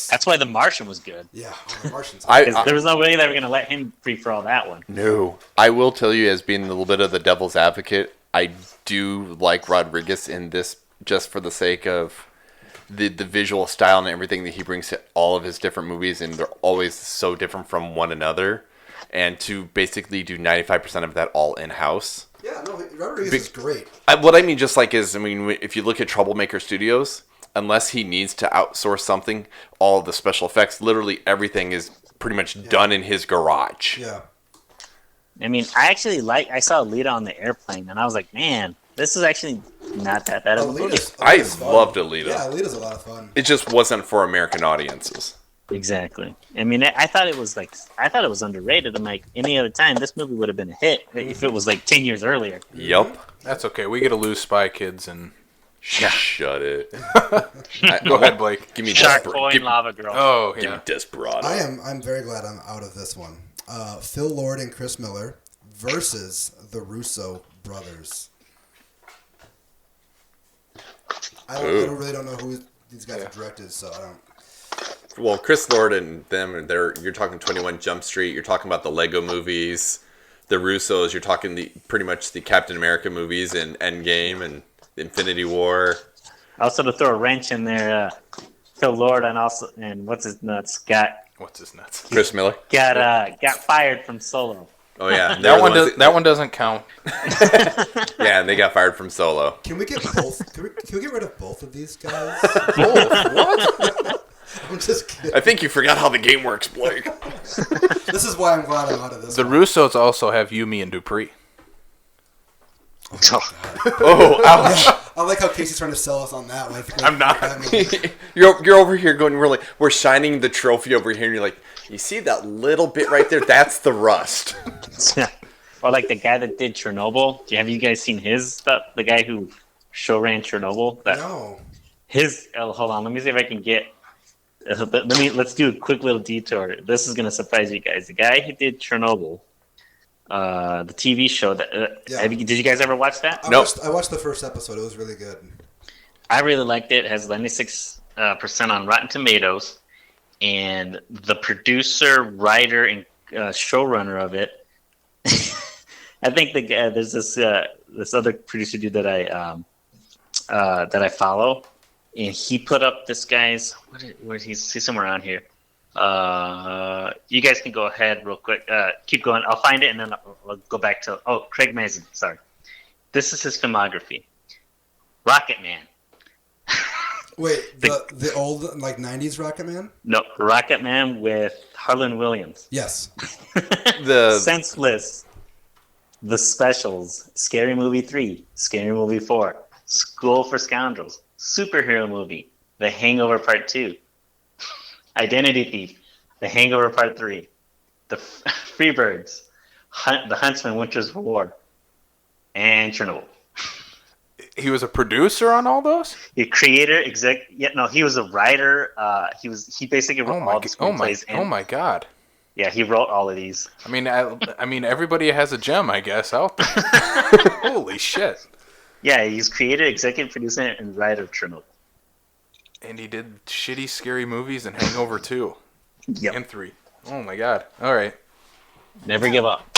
that's why The Martian was good. Yeah, The Martian's good. There was no way they were going to let him free for all that one. No, I will tell you, as being a little bit of the devil's advocate, I do like Rodriguez in this just for the sake of the visual style and everything that he brings to all of his different movies, and they're always so different from one another. And to basically do 95% of that all in-house. Yeah, no, Rodriguez is great. What I mean just like is, I mean, if you look at Troublemaker Studios, unless he needs to outsource something, all of the special effects, literally everything is pretty much done in his garage. Yeah. I mean, I saw Alita on the airplane, and I was like, man, this is actually not that bad of a movie. I loved Alita. Yeah, Alita's a lot of fun. It just wasn't for American audiences. Exactly. I mean, I thought it was underrated. I'm like, any other time, this movie would have been a hit if it was like 10 years earlier. Yep. That's okay. We get to lose Spy Kids and... Shut it. Go ahead, Blake. Give me Shark Boy and Lava Girl. Oh, yeah. Give me Desperado. I'm very glad I'm out of this one. Phil Lord and Chris Miller versus the Russo brothers. I really don't know who these guys have directed, so I don't. Well, Chris Lord and them, you're talking 21 Jump Street. You're talking about the Lego movies. The Russos, you're talking pretty much the Captain America movies and Endgame and Infinity War. Also, to throw a wrench in there, Phil Lord and what's his nuts Chris Miller got fired from Solo. Oh yeah, that one doesn't count. Yeah, and they got fired from Solo. Can we get both? Can we get rid of both of these guys? Both? What? I'm just kidding. I think you forgot how the game works, Blake. This is why I'm glad I'm out of this. The Russos also have Yumi and Dupree. Oh, ouch. Yeah, I like how Casey's trying to sell us on that one. I'm not. You're over here going really. We're shining the trophy over here, and you're like, you see that little bit right there? That's the rust. Or like the guy that did Chernobyl. Have you guys seen his stuff? The guy who show ran Chernobyl. No. His. Hold on. Let me see if I can get. Let's do a quick little detour. This is gonna surprise you guys. The guy who did Chernobyl, the TV show. Did you guys ever watch that? I watched the first episode. It was really good. I really liked it. It has 96% on Rotten Tomatoes, and the producer, writer, and showrunner of it. I think there's this other producer dude that I follow, and he put up this guy's he's somewhere around here. You guys can go ahead real quick. Keep going. I'll find it and then I'll go back to Craig Mazin. Sorry, this is his filmography. Rocket Man. Wait, the old 90s Rocket Man? No, Rocket Man with Harlan Williams. Yes. The Senseless. The Specials, Scary Movie 3, Scary Movie 4, School for Scoundrels, Superhero Movie, The Hangover Part 2, Identity Thief, The Hangover Part 3, The Freebirds, The Huntsman, Winter's War, and Chernobyl. He was a producer on all those? The creator, he was a writer. He basically wrote all the screenplays. Oh my God. Yeah, he wrote all of these. I mean, everybody has a gem, I guess, out there. Holy shit! Yeah, he's creator, executive producer, and writer of Chernobyl. And he did shitty, scary movies and Hangover 2 Yep. and 3. Oh my God! All right. Never give up.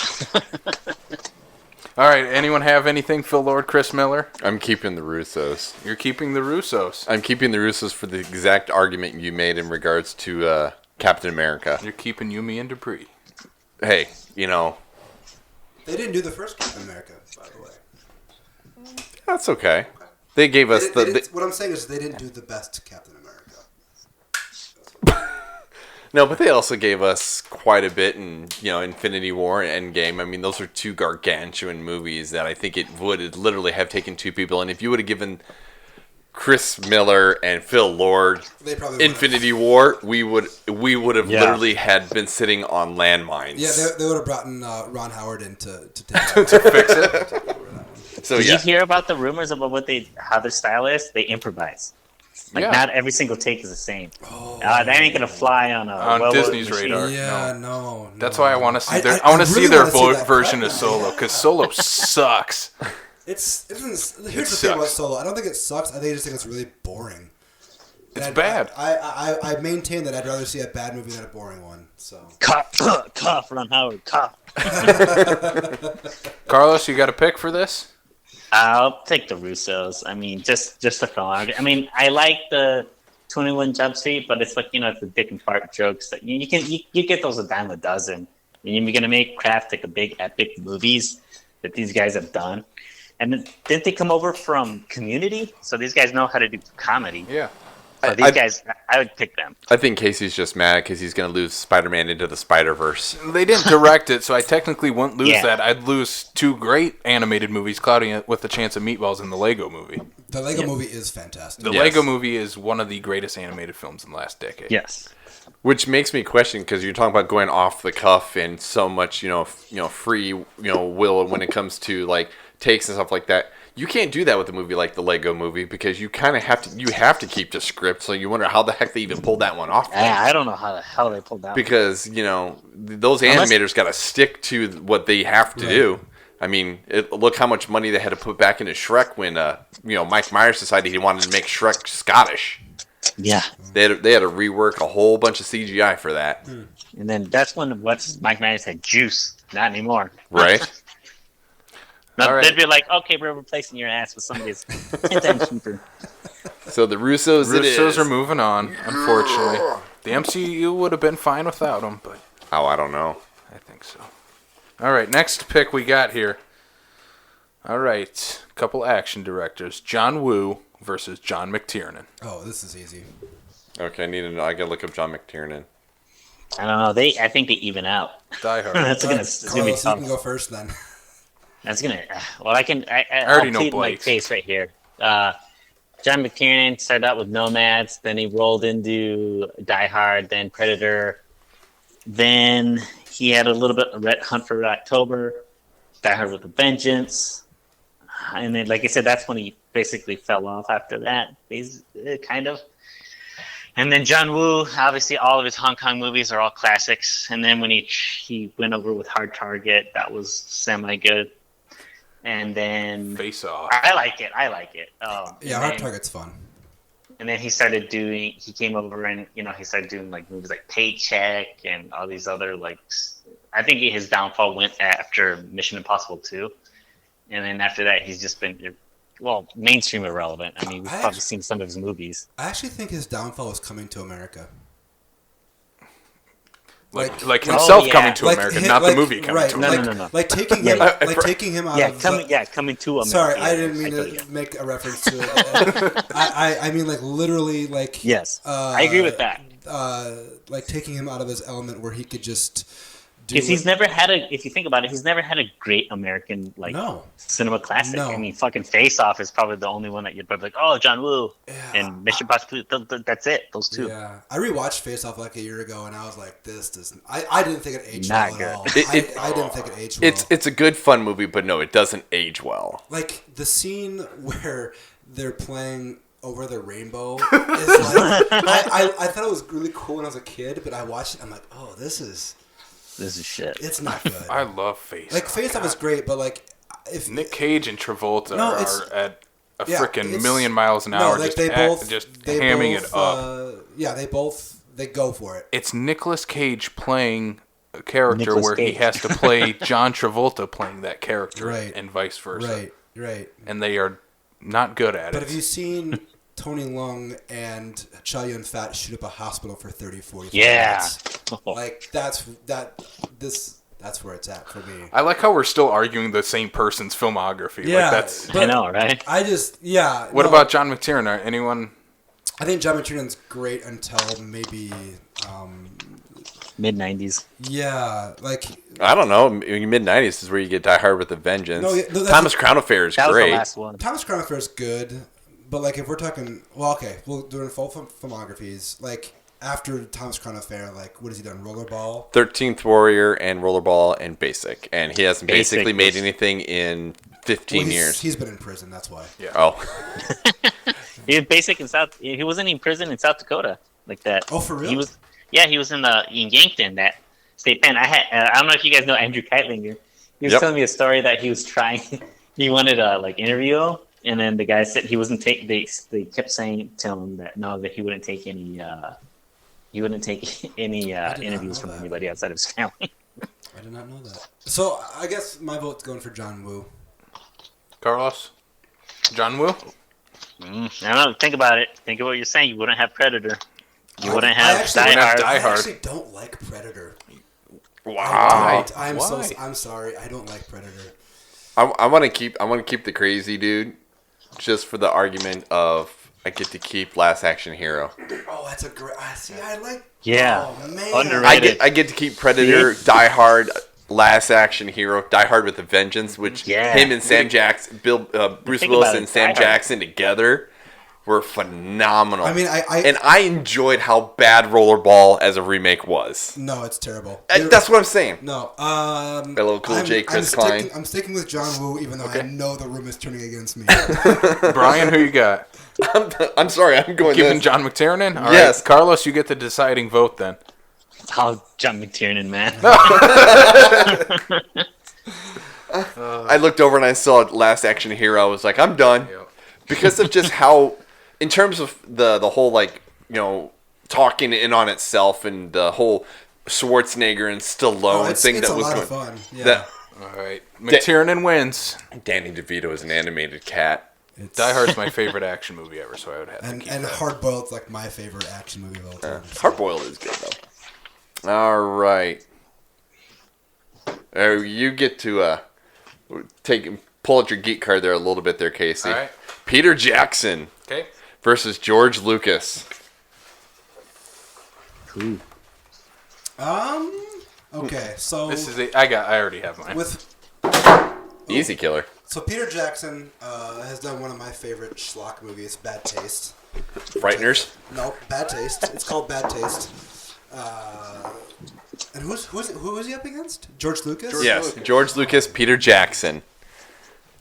All right. Anyone have anything? Phil Lord, Chris Miller. I'm keeping the Russos. You're keeping the Russos. I'm keeping the Russos for the exact argument you made in regards to Captain America. You're keeping Yumi and Dupree. Hey, They didn't do the first Captain America, by the way. that's okay. They gave us what I'm saying is they didn't do the best Captain America. No, but they also gave us quite a bit in, Infinity War and Endgame. I mean, those are two gargantuan movies that I think it would literally have taken two people. And if you would have given Chris Miller and Phil Lord Infinity War, we would have literally had been sitting on landmines. Yeah, they would have brought in Ron Howard in to fix it. So Did you hear about the rumors about how their style is? They improvise. Not every single take is the same. That ain't gonna fly on Disney's machine. radar. Yeah, no. That's why I want to see I want to see their version of Solo, because Solo sucks. Here's the thing about Solo. I don't think it sucks. I just think it's really boring. It's bad. I maintain that I'd rather see a bad movie than a boring one. So cough, Ron Howard, cough. Carlos, you got a pick for this? I'll take the Russos. I mean, just the film. I mean, I like the 21 Jump Street, but it's like it's the dick and fart jokes that you get those a dime a dozen. And you're gonna make craft like a big epic movies that these guys have done. And then, didn't they come over from Community? So these guys know how to do comedy. Yeah. So these guys, I would pick them. I think Casey's just mad because he's going to lose Spider-Man into the Spider-Verse. They didn't direct it, so I technically wouldn't lose that. I'd lose two great animated movies, clouding it with the chance of Meatballs in the Lego Movie. The Lego Movie is fantastic. The Lego Movie is one of the greatest animated films in the last decade. Yes. Which makes me question, because you're talking about going off the cuff and so much, free, will when it comes to like takes and stuff like that. You can't do that with a movie like the Lego Movie because you kind of have to keep the script. So you wonder how the heck they even pulled that one off. I don't know how the hell they pulled that because those animators got to stick to what they have to do. I mean, look how much money they had to put back into Shrek when Mike Myers decided he wanted to make Shrek Scottish. Yeah, they had to rework a whole bunch of CGI for that. And then that's when Mike Myers had juice. Not anymore, right? No, they'd be like, okay, we're replacing your ass with somebody's 10 times cheaper. So the Russos are moving on, unfortunately. The MCU would have been fine without them, but... Oh, I don't know. I think so. All right, next pick we got here. All right, couple action directors. John Woo versus John McTiernan. Oh, this is easy. Okay, I gotta look up John McTiernan. I don't know. I think they even out. Die Hard. It's gonna be Carlos, tough. you can go first then. That's gonna. Well, I already I'll know plead my Blake's. case right here. John McTiernan started out with Nomads, then he rolled into Die Hard, then Predator, then he had a little bit of Hunt for Red October, Die Hard with a Vengeance, and then, like I said, that's when he basically fell off after that. He's kind of. And then John Woo, obviously, all of his Hong Kong movies are all classics. And then when he went over with Hard Target, that was semi-good. And then Face Off. I like it. Hard Target's fun. And then he came over and, he started doing like movies like Paycheck and all these other I think his downfall went after Mission Impossible 2. And then after that, he's just been, mainstream irrelevant. I mean, we've probably seen some of his movies. I actually think his downfall is Coming to America. Like himself coming to America, not the movie coming right, to America. No. Like taking him out of... Coming to America. Sorry, I didn't mean to make a reference to it. I mean, like, literally, like... Yes, I agree with that. Like, taking him out of his element where he could just... Because if you think about it, he's never had a great American cinema classic. No. I mean, fucking Face Off is probably the only one that you'd probably like, oh, John Woo and Mission Impossible. That's it. Those two. Yeah, I rewatched Face Off like a year ago, and I was like, this doesn't. I didn't think it aged Not well good. at all. I didn't think it aged well. It's a good fun movie, but no, it doesn't age well. Like the scene where they're playing Over the Rainbow is like I thought it was really cool when I was a kid, but I watched it. I'm like, oh, this is shit. It's not good. I love Face Off. Like Face Off is great, but like if Nick Cage and Travolta are at a freaking million miles an no, hour, like just hamming it up. They go for it. It's Nicolas Cage playing a character where he has to play John Travolta playing that character, Right. and vice versa. Right. And they are not good at But it. have you seen Tony Leung and Chow Yun-fat shoot up a hospital for 30, 40 minutes? Like that's where it's at for me. I like how we're still arguing the same person's filmography. Yeah, I know, right? What about John McTiernan? Anyone? I think John McTiernan's great until maybe mid-90s. Yeah, like I don't know. Mid-90s is where you get Die Hard with a Vengeance. Thomas Crown Affair is That was great. the last one. Thomas Crown Affair is good, but like if we're talking, we'll do in full filmographies. Like after Thomas Crown Affair, like what has he done? Rollerball, 13th Warrior, and Rollerball, and Basic, and he hasn't basically made anything in 15 years. He's been in prison. That's why. Yeah. Oh. He was basic in South. He wasn't in prison in South Dakota like that. Oh, for real? He was. Yeah, he was in Yankton, that state pen. I don't know if you guys know Andrew Keitlinger. He was telling me a story that he was trying. He wanted to interview him, and then the guy said he wasn't take. They kept saying to him that he wouldn't take any. He wouldn't take any interviews from anybody outside of his family. I did not know that. So I guess my vote's going for John Woo. Carlos? John Woo? I don't know. Think about it. Think of what you're saying. You wouldn't have Predator. You wouldn't have Die Hard. I actually don't like Predator. Wow. I'm sorry. I don't like Predator. I want to keep the crazy dude, just for the argument of I get to keep Last Action Hero. Oh, that's a great. I like. Yeah. Oh man. Underrated. I get to keep Predator, Die Hard, Last Action Hero, Die Hard with a Vengeance, which him and Sam Jackson, Bruce Willis and Sam Jackson together were phenomenal. I mean, I enjoyed how bad Rollerball as a remake was. No, it's terrible. That's what I'm saying. No, Hello, Cool J, Chris Klein. I'm sticking with John Woo, even though I know the room is turning against me. Brian, who you got? I'm sorry, I'm going keeping John McTiernan. All yes, right. Carlos, you get the deciding vote then. Oh, John McTiernan, man. I looked over and I saw Last Action Hero. I was like, I'm done, because of just how. In terms of the whole, talking in on itself and the whole Schwarzenegger and Stallone thing that was going. It's a lot of fun. Yeah. All right. McTiernan wins. Danny DeVito is an animated cat. Die Hard's my favorite action movie ever, so I would have to keep and that. Hard Boiled's like my favorite action movie of all time. Hard Boiled is good, though. All right. You get to pull out your geek card there a little bit there, Casey. All right. Peter Jackson. Okay. Versus George Lucas. Ooh. Okay, so This is I already have mine. Easy killer. So Peter Jackson has done one of my favorite schlock movies, Bad Taste. Frighteners? No, Bad Taste. It's called Bad Taste. And who was he up against? George Lucas? Yes, George Lucas, Peter Jackson.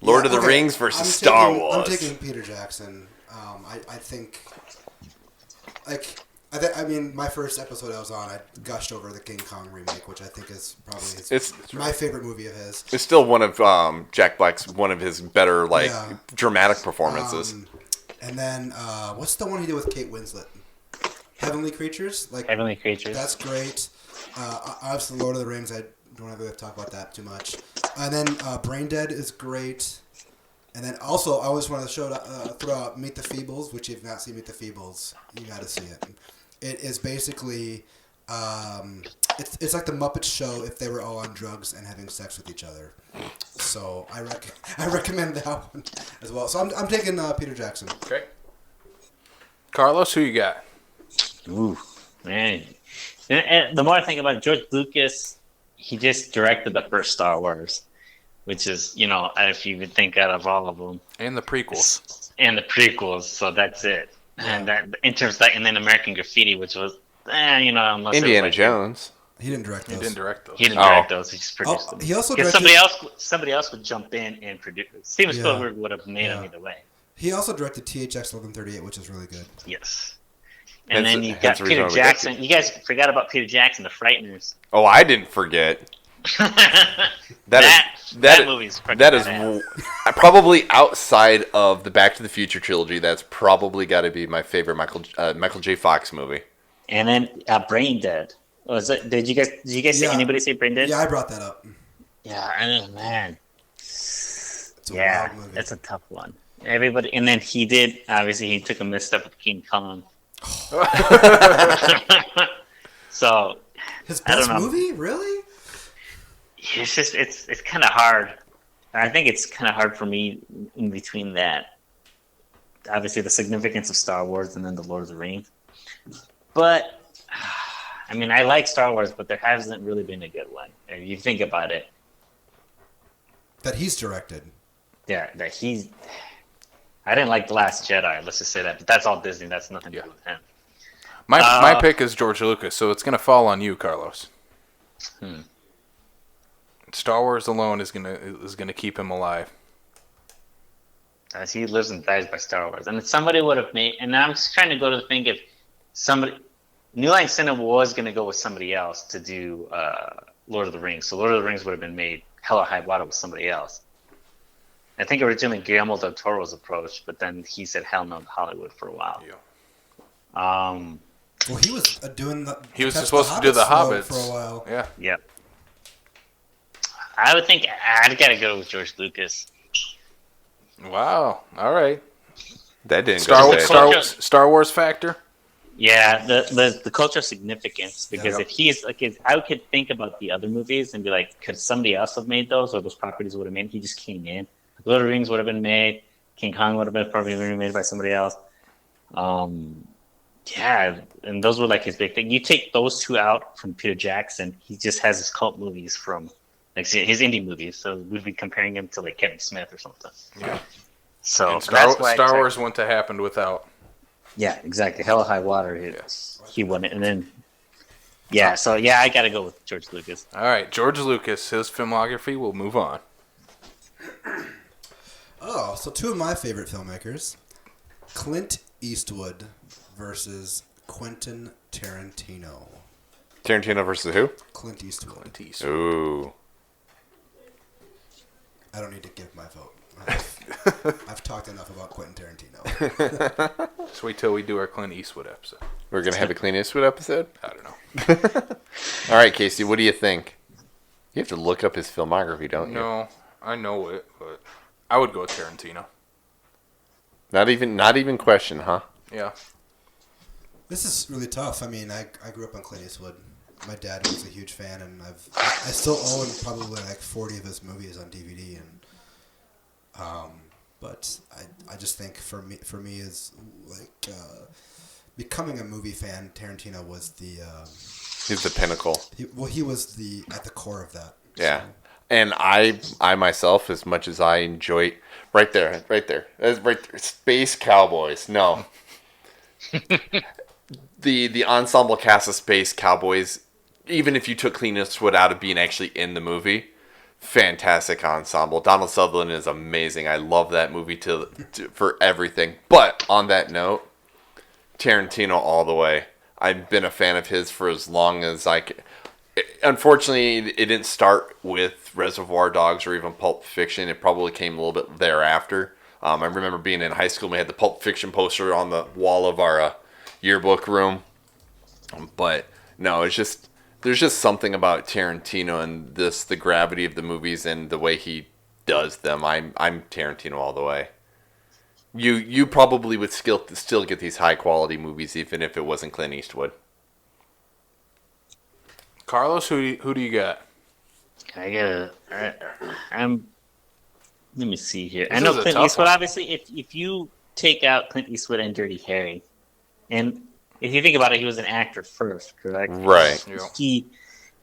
Lord of the Rings versus Star Wars. I'm taking Peter Jackson. I think, I mean, my first episode I was on, I gushed over the King Kong remake, which I think is probably my favorite movie of his. It's still one of Jack Black's better dramatic performances. And then what's the one he did with Kate Winslet? Heavenly Creatures. Heavenly Creatures. That's great. Obviously, Lord of the Rings. I don't have to talk about that too much. And then Brain Dead is great. And then also, I always want to throw out Meet the Feebles, which if you've not seen Meet the Feebles, you got to see it. It is basically, it's like the Muppet Show if they were all on drugs and having sex with each other. So I recommend that one as well. So I'm taking Peter Jackson. Okay. Carlos, who you got? Ooh, man. And the more I think about it, George Lucas, he just directed the first Star Wars, which is, if you would think out of all of them. And the prequels. So that's it. And that in terms of that, and then American Graffiti, which was, Indiana Jones. He didn't direct those. He didn't direct those. He just produced them. He also directed... somebody else would jump in and produce. Steven Spielberg would have made them either way. He also directed THX 1138, which is really good. Yes. And then you got Peter Jackson. You guys forgot about Peter Jackson, The Frighteners. Oh, I didn't forget. that movie's probably outside of the Back to the Future trilogy. That's probably got to be my favorite Michael J. Fox movie. And then Brain Dead. Did you guys see anybody say Brain Dead? Yeah, I brought that up. Yeah, I know, man. It's a wild movie. It's a tough one. Everybody, and then he took a misstep with King Kong. So his best movie, really? It's just it's kind of hard. I think it's kind of hard for me in between that. Obviously, the significance of Star Wars and then the Lord of the Rings. But I mean, I like Star Wars, but there hasn't really been a good one. If you think about it, that he's directed. Yeah, I didn't like The Last Jedi. Let's just say that. But that's all Disney. That's nothing to do with him. My pick is George Lucas, so it's gonna fall on you, Carlos. Star Wars alone is gonna keep him alive. As he lives and dies by Star Wars, and if somebody would have made, and I'm just trying to go to the thing if New Line Cinema was gonna go with somebody else to do Lord of the Rings, so Lord of the Rings would have been made hella high water with somebody else. I think originally Guillermo del Toro was approached, but then he said hell no to Hollywood for a while. Yeah. Well, he was doing the. He was supposed to do the Hobbits for a while. Yeah. Yep. I would think I'd gotta go with George Lucas. Wow. All right. That didn't Star Wars factor. Yeah, the cultural significance, because if he's I could think about the other movies and be like, could somebody else have made those, or those properties would have made? He just came in. Lord of the Rings would have been made. King Kong would have been probably made by somebody else. Yeah, and those were like his big thing. You take those two out from Peter Jackson, he just has his cult movies from his indie movies. So we'd be comparing him to like Kevin Smith or something. Yeah. So and Star Wars wouldn't have happened without. Yeah, exactly. Hell of High Water. He won it, and then So I got to go with George Lucas. All right, George Lucas. His filmography. We'll move on. Oh, so two of my favorite filmmakers, Clint Eastwood versus Quentin Tarantino. Tarantino versus who? Clint Eastwood. Ooh. I don't need to give my vote. I've talked enough about Quentin Tarantino. Just wait till we do our Clint Eastwood episode. We're going to have a Clint Eastwood episode? I don't know. All right, Casey, what do you think? You have to look up his filmography, don't you? No, I know it, but I would go with Tarantino. Not even question, huh? Yeah. This is really tough. I mean, I grew up on Clint Eastwood. My dad was a huge fan, and I still own probably like 40 of his movies on DVD. And but I just think for me is like becoming a movie fan, Tarantino was the. He's the pinnacle. He was at the core of that. Yeah, so. And I myself, as much as I enjoy, right there, that's right there, Space Cowboys. No, the ensemble cast of Space Cowboys. Even if you took Clint Eastwood out of being actually in the movie, fantastic ensemble. Donald Sutherland is amazing. I love that movie for everything. But on that note, Tarantino all the way. I've been a fan of his for as long as I can. Unfortunately, it didn't start with Reservoir Dogs or even Pulp Fiction. It probably came a little bit thereafter. I remember being in high school, we had the Pulp Fiction poster on the wall of our yearbook room. But no, it's just... There's just something about Tarantino and the gravity of the movies and the way he does them. I'm Tarantino all the way. You probably would still get these high quality movies even if it wasn't Clint Eastwood. Carlos, who do you got? Let me see here. I know Clint Eastwood. Obviously, if you take out Clint Eastwood and Dirty Harry, and if you think about it, he was an actor first, correct? Right.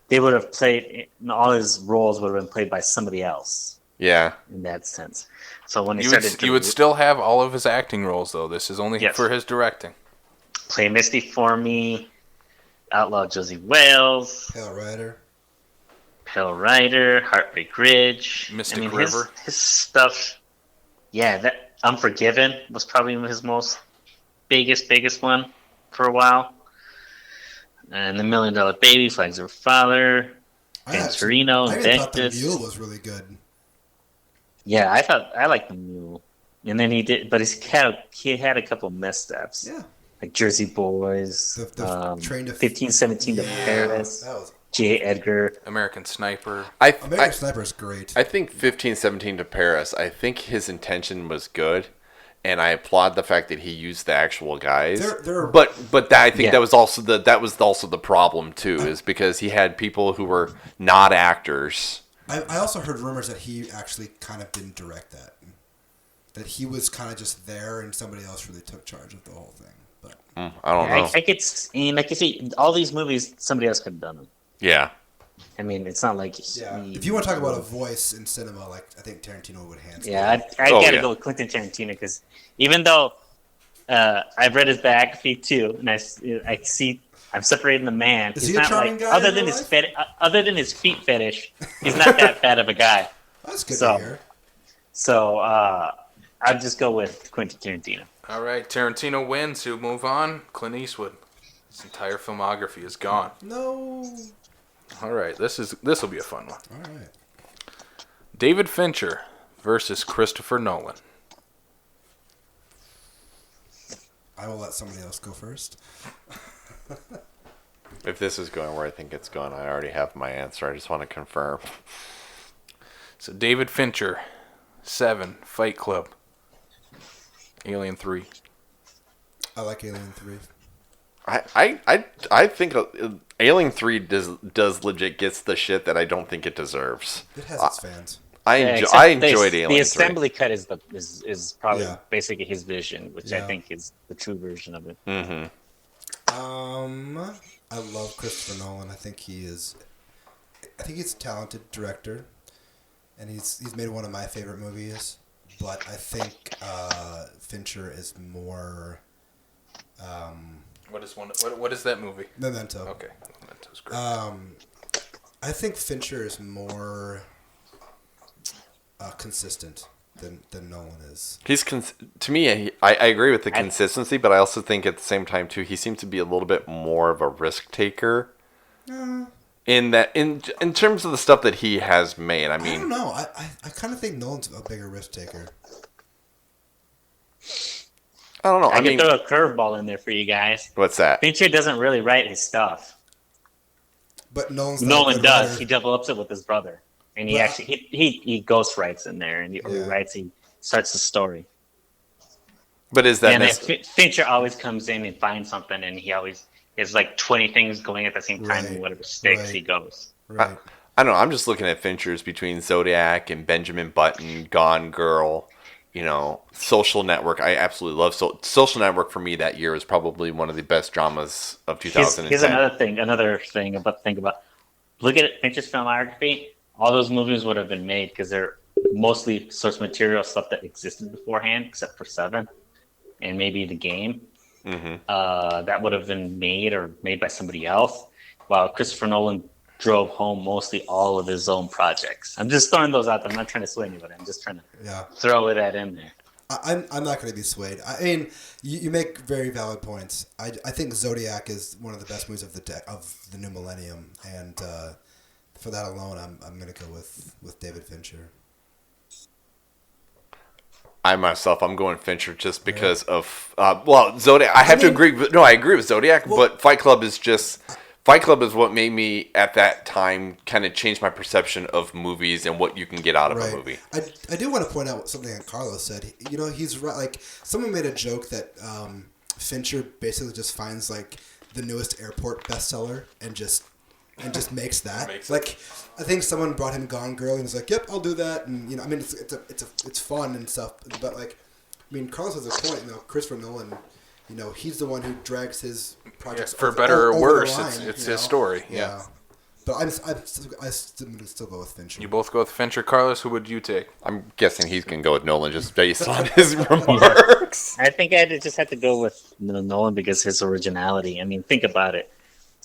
They would have played, all his roles would have been played by somebody else. Yeah. In that sense. So when you would still have all of his acting roles, though. This is only for his directing. Play Misty for Me, Outlaw Josie Wales, Pale Rider, Heartbreak Ridge, Mystic River. His stuff. Yeah, that Unforgiven was probably his most biggest one for a while. And The $1 Million Baby, Flags of a Father, Gran Torino, I even thought The Mule was really good. Yeah, I liked The Mule. And then he did, but he had a couple of missteps. Yeah. Like Jersey Boys, the Train to 1517 to Paris, J. Edgar. American Sniper. American Sniper is great. I think 1517 to Paris, I think his intention was good. And I applaud the fact that he used the actual guys, but I think that was also the problem too, is because he had people who were not actors. I also heard rumors that he actually kind of didn't direct that he was kind of just there and somebody else really took charge of the whole thing. But I don't know. Like you see, all these movies, somebody else could have done them. Yeah. I mean, it's not like... If you want to talk about a voice in cinema, like I think Tarantino would hands down. Yeah, I gotta go with Quentin Tarantino, because even though I've read his biography too, and I see... I'm separating the man. Is he a charming guy? Other than his feet fetish, he's not that bad of a guy. That's good to hear. So I'd just go with Quentin Tarantino. All right, Tarantino wins. Who move on? Clint Eastwood. His entire filmography is gone. No. All right, this will be a fun one. All right. David Fincher versus Christopher Nolan. I will let somebody else go first. If this is going where I think it's going, I already have my answer. I just want to confirm. So David Fincher, 7, Fight Club, Alien 3. I like Alien 3. I think Alien 3 does legit gets the shit that I don't think it deserves. It has its fans. I enjoyed Alien 3. The assembly cut is probably basically his vision, which I think is the true version of it. Mm-hmm. I love Christopher Nolan. I think he's a talented director, and he's made one of my favorite movies. But I think Fincher is more. What is that movie? Memento. Okay, Memento's great. I think Fincher is more consistent than Nolan is. To me, I agree with the consistency, but I also think at the same time too, he seems to be a little bit more of a risk taker. In terms of the stuff that he has made, I mean, I don't know. I kind of think Nolan's a bigger risk taker. I don't know. I can throw a curveball in there for you guys. What's that? Fincher doesn't really write his stuff. But Nolan does. Writer. He develops it with his brother. And he ghost writes in there, and he starts the story. But is that... Fincher always comes in and finds something, and he always has like 20 things going at the same time, and whatever sticks, he goes. Right. I don't know. I'm just looking at Fincher's between Zodiac and Benjamin Button, Gone Girl, Social Network. I absolutely love Social Network. For me, that year is probably one of the best dramas of 2010. Here's another thing about think about. Look at Fincher's filmography. All those movies would have been made because they're mostly source material stuff that existed beforehand, except for Seven and maybe The Game. Mm-hmm. That would have been made by somebody else, while Christopher Nolan drove home mostly all of his own projects. I'm just throwing those out there. I'm not trying to sway anybody. I'm just trying to throw that in there. I'm not going to be swayed. I mean, you make very valid points. I think Zodiac is one of the best movies of the new millennium, and for that alone, I'm going to go with David Fincher. I'm going Fincher just because of Zodiac. I agree. I agree with Zodiac, but Fight Club is what made me at that time kind of change my perception of movies and what you can get out of a movie. I do want to point out something that Carlos said. He's right. Like, someone made a joke that Fincher basically just finds like the newest airport bestseller and just makes that. I think someone brought him Gone Girl and was like, "Yep, I'll do that." And it's fun and stuff. But Carlos has a point. Christopher Nolan. He's the one who drags his projects for better or worse. Line, it's his story. Yeah. But I still go with Fincher. You both go with Fincher. Carlos, who would you take? I'm guessing he's going to go with Nolan just based on his remarks. I think I just have to go with Nolan because his originality. Think about it.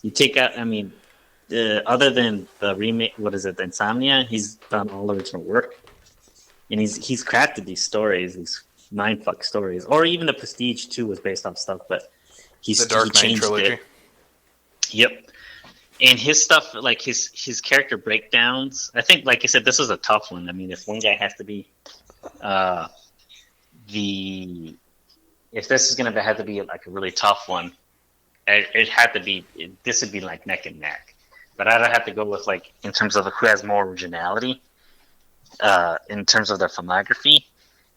You take out, other than the remake, the Insomnia, he's done all original work. And he's crafted these stories, these mindfuck stories. Or even The Prestige, too, was based off stuff, but the Dark Knight trilogy. It. Yep. And his stuff, like his character breakdowns, I think, like I said, this was a tough one. If one guy has to be if this is going to have to be like a really tough one, this would be like neck and neck. But I'd have to go with, like, in terms of who has more originality, in terms of their filmography,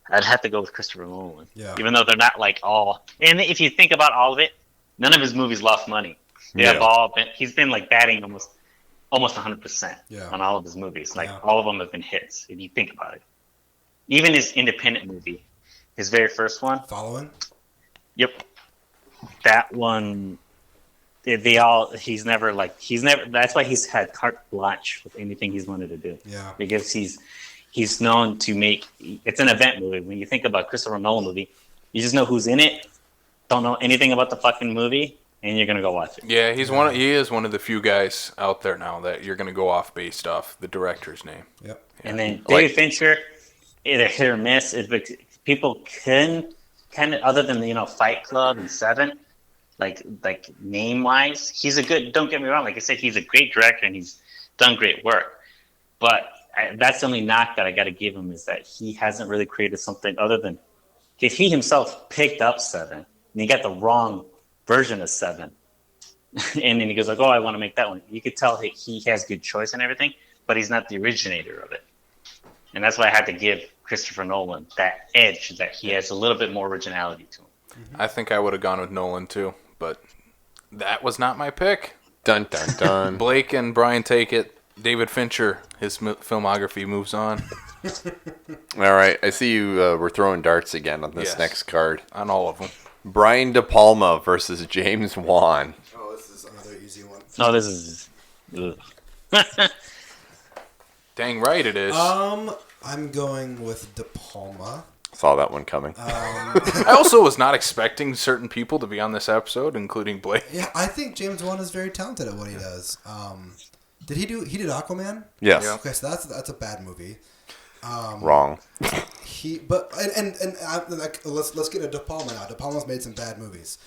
I'd have to go with Christopher Nolan. Yeah. Even though they're not like all, and if you think about all of it, none of his movies lost money. He's been like batting almost 100% on all of his movies. All of them have been hits if you think about it. Even his independent movie, his very first one, Following. Yep, that one. He's never. That's why he's had carte blanche with anything he's wanted to do. Yeah. Because he's known to make. It's an event movie. When you think about Christopher Nolan movie, you just know who's in it. Don't know anything about the fucking movie, and you're gonna go watch it. Yeah, he is one of the few guys out there now that you're gonna go off based off the director's name. Yep. Yeah. And then David Fincher, either hit or miss. People can kind of, other than Fight Club and Seven. Like name wise, he's a good. Don't get me wrong. Like I said, he's a great director and he's done great work. But that's the only knock that I got to give him is that he hasn't really created something other than if he himself picked up Seven and he got the wrong version of Seven, and then he goes like, "Oh, I want to make that one." You could tell he has good choice and everything, but he's not the originator of it. And that's why I had to give Christopher Nolan that edge that he has a little bit more originality to him. I think I would have gone with Nolan too. But that was not my pick. Dun, dun, dun. Blake and Brian take it. David Fincher, his filmography moves on. All right. I see you were throwing darts again on this next card. On all of them. Brian De Palma versus James Wan. Oh, this is another easy one. No, this is... Dang right it is. I'm going with De Palma. Saw that one coming. I also was not expecting certain people to be on this episode, including Blake. Yeah, I think James Wan is very talented at what he does. He did Aquaman? Yes. Yeah. Okay, so that's a bad movie. Wrong. Let's get a De Palma now. De Palma's made some bad movies.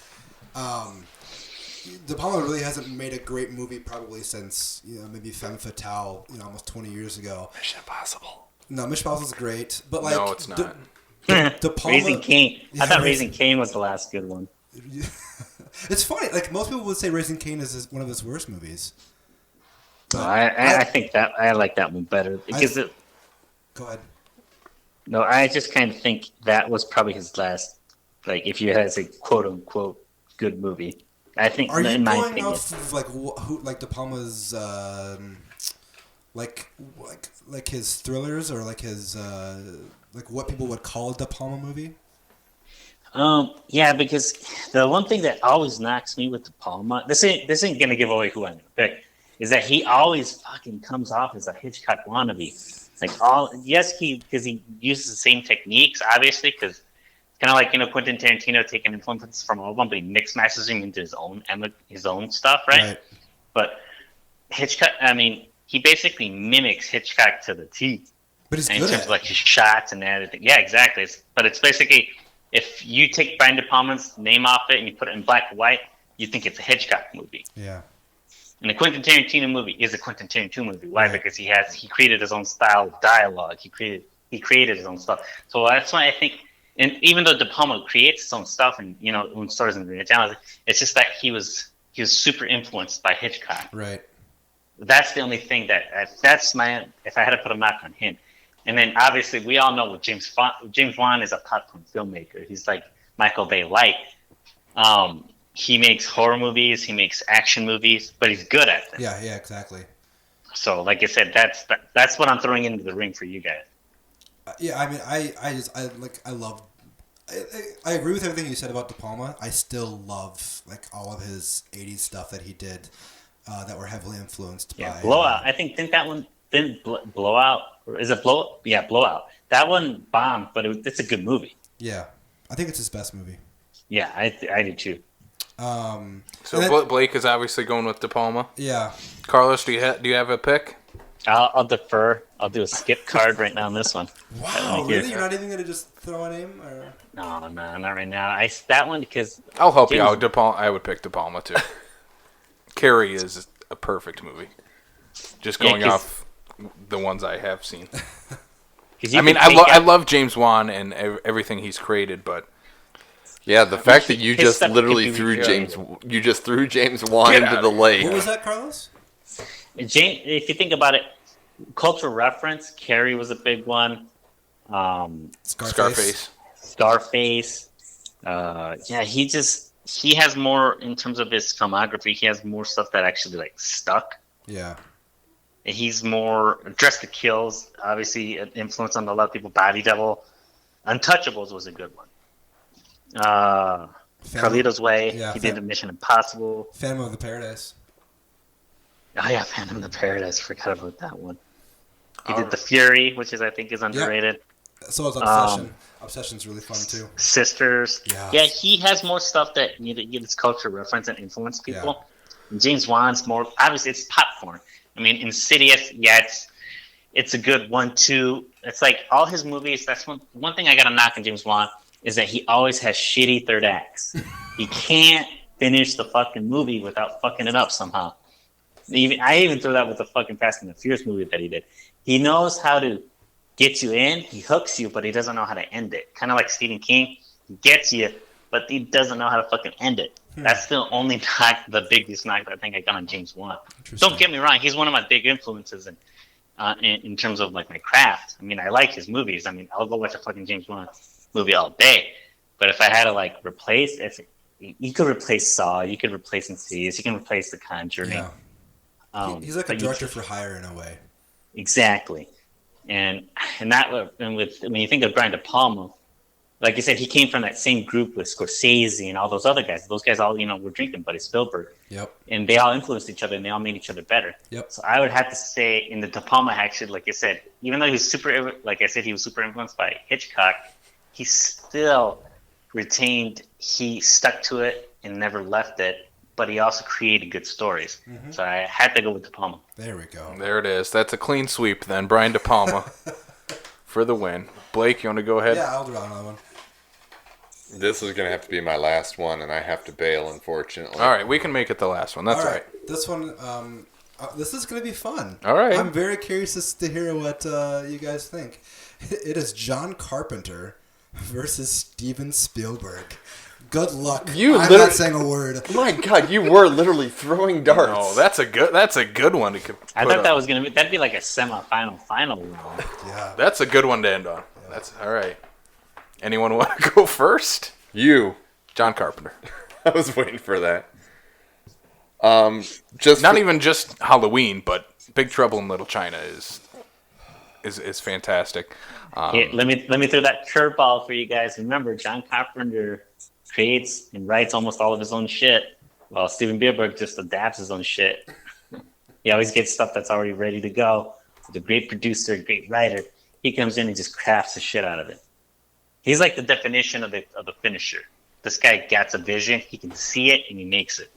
De Palma really hasn't made a great movie probably since maybe Femme Fatale, almost 20 years ago. Mission Impossible. No, Mission Impossible is great, but no, it's not. De Palma, Raising Cain. I thought Raising Cain was the last good one. It's funny. Like, most people would say Raising Cain is one of his worst movies. No, I think that I like that one better because Go ahead. No, I just kind of think that was probably his last. Like, if you had to say "quote unquote" good movie, I think. Are you in my going opinion, off of like De Palma's like his thrillers or like his like what people would call a De Palma movie? Yeah, because the one thing that always knocks me with De Palma, this ain't gonna give away who I'm gonna pick, is that he always fucking comes off as a Hitchcock wannabe. Like because he uses the same techniques, obviously, because kind of like Quentin Tarantino taking influences from all of them, but he mix matches them into his own stuff, right? But Hitchcock, I mean, he basically mimics Hitchcock to the T. But he's in good terms at of like his shots and everything. Yeah, exactly. But it's basically, if you take Brian De Palma's name off it and you put it in black and white, you think it's a Hitchcock movie. Yeah. And the Quentin Tarantino movie is a Quentin Tarantino movie. Why? Right. Because he created his own style of dialogue. He created his own stuff. So that's why I think, and even though De Palma creates his own stuff and own stories and originality, it's just that he was super influenced by Hitchcock. Right. That's the only thing that's my, if I had to put a mark on him. And then obviously we all know what James Wan is, a popcorn filmmaker. He's like Michael Bay light. He makes horror movies, he makes action movies, but he's good at them. Yeah, exactly. So like I said, that's what I'm throwing into the ring for you guys. Yeah, I mean, I agree with everything you said about De Palma. I still love like all of his '80s stuff that he did that were heavily influenced by Blowout. I think that one didn't Blowout, or is it Blowout? Yeah, Blowout. That one bombed, but it's a good movie. Yeah, I think it's his best movie. Yeah, I do too. So Blake is obviously going with De Palma. Yeah. Carlos, do you have a pick? I'll defer. I'll do a skip card right now on this one. Wow, really? You're not even gonna just throw a name? Or? No, not right now. That one because I'll help you out. De Palma, I would pick De Palma too. Carrie is a perfect movie. Just going off the ones I have seen. I mean, I love James Wan and everything he's created, but. Yeah, the fact that you just literally threw James Wan into the lake. What was that, Carlos? If you think about it, cultural reference, Carrie was a big one. Scarface. Yeah, he has more in terms of his filmography. He has more stuff that actually like stuck. Yeah. He's more Dress to Kills, obviously an influence on a lot of people. Body Double, Untouchables was a good one. Carlito's Way. Yeah, he did Mission Impossible. Phantom of the Paradise. Oh yeah, Phantom of the Paradise. Forgot about that one. He did The Fury, which I think is underrated. Yeah. So is Obsession. Obsession's really fun too. Sisters. Yeah, he has more stuff that gets culture reference and influence people. Yeah. James Wan's more obviously it's popcorn. I mean, Insidious. Yeah, it's a good one too. It's like all his movies. That's one thing I got to knock on James Wan. Is that he always has shitty third acts. He can't finish the fucking movie without fucking it up somehow. I even threw that with the fucking Fast and the Furious movie that he did. He knows how to get you in, he hooks you, but he doesn't know how to end it. Kind of like Stephen King. He gets you, but he doesn't know how to fucking end it. That's the only the biggest knock that I think I got on James Wan. Don't get me wrong, he's one of my big influences in terms of like my craft. I mean, I like his movies. I mean, I'll go watch a fucking James Wan movie all day, but if I had to like replace, you could replace Saw, you could replace Insidious, you can replace The Conjuring. Yeah. He's like a director for hire in a way. Exactly, and when you think of Brian De Palma, like you said, he came from that same group with Scorsese and all those other guys. Those guys all were drinking buddy Spielberg. Yep. And they all influenced each other and they all made each other better. Yep. So I would have to say in the De Palma action, like I said, even though he was super influenced by Hitchcock. He still he stuck to it and never left it, but he also created good stories. Mm-hmm. So I had to go with De Palma. There we go. There it is. That's a clean sweep then. Brian De Palma for the win. Blake, you want to go ahead? Yeah, I'll draw another one. This is going to have to be my last one, and I have to bail, unfortunately. All right, we can make it the last one. That's all right. This one, this is going to be fun. All right. I'm very curious to hear what you guys think. It is John Carpenter versus Steven Spielberg. Good luck. I'm not saying a word. My God, you were literally throwing darts. No, that's a good one. I thought that was that'd be like a semi-final one. Yeah. That's a good one to end on. Yeah. That's all right. Anyone want to go first? You, John Carpenter. I was waiting for that. Even just Halloween, but Big Trouble in Little China is is fantastic. Here, let me throw that curveball for you guys. Remember, John Carpenter creates and writes almost all of his own shit, while Steven Spielberg just adapts his own shit. He always gets stuff that's already ready to go. The great producer, great writer, he comes in and just crafts the shit out of it. He's like the definition of the finisher. This guy gets a vision, he can see it, and he makes it.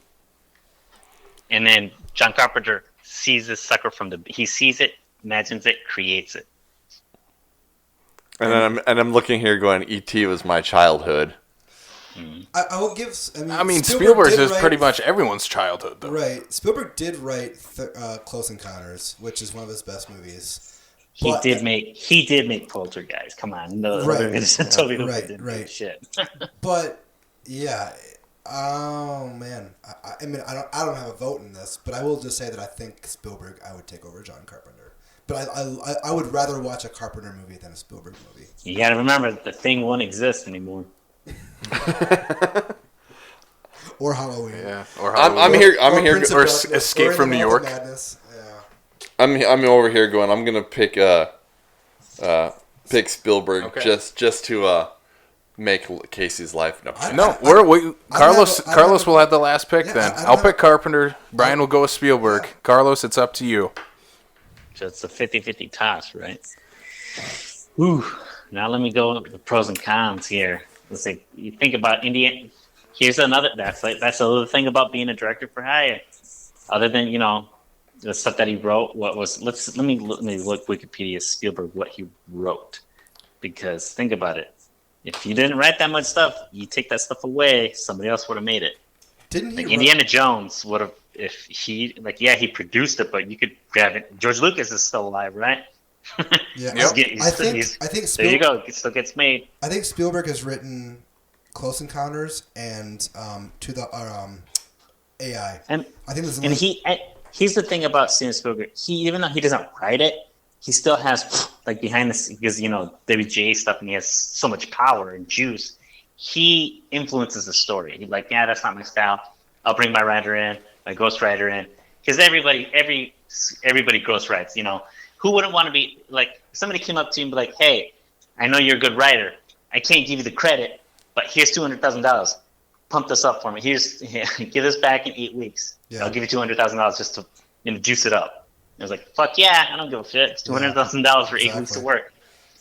And then John Carpenter sees this sucker he sees it, imagines it, creates it. And I'm looking here going, E.T. was my childhood. I will give. I mean Spielberg is pretty much everyone's childhood, though. Right. Spielberg did write Close Encounters, which is one of his best movies. He did make Poltergeist. Come on, no, right, right. Shit. But yeah, oh man, I mean, I don't have a vote in this, but I will just say that I think Spielberg, I would take over John Carpenter. But I would rather watch a Carpenter movie than a Spielberg movie. You got to remember, the Thing won't exist anymore. Or Halloween. Yeah. Or Halloween. I'm here. Or Escape from New York. Madness. Yeah. I'm over here going. I'm gonna pick Spielberg just to make Casey's life. Carlos will have the last pick then. I'll pick Carpenter. Brian will go with Spielberg. Yeah. Carlos, it's up to you. So it's a 50-50 toss, right? Ooh. Now let me go with the pros and cons here. Let's say you think about Indiana. Here's another. That's the other thing about being a director for hire. Other than the stuff that he wrote, let me look Wikipedia Spielberg what he wrote, because think about it. If you didn't write that much stuff, you take that stuff away, somebody else would have made it. Didn't he? Indiana Jones would have, if he he produced it, but you could grab it. George Lucas is still alive, right? Yeah, I think there you go. It still gets made. I think Spielberg has written Close Encounters and to the AI. And I think this is here's the thing about Steven Spielberg. Even though he doesn't write it, he still has behind the scenes, because WGA stuff, and he has so much power and juice. He influences the story. He's like, that's not my style. I'll bring my writer in, my ghostwriter in, because everybody ghostwrites. Who wouldn't want to be like, if somebody came up to you and be like, hey, I know you're a good writer. I can't give you the credit, but here's $200,000. Pump this up for me. Give this back in 8 weeks. Yeah. I'll give you $200,000 just to juice it up. I was like, fuck yeah, I don't give a shit. It's $200,000 for 8 weeks of work.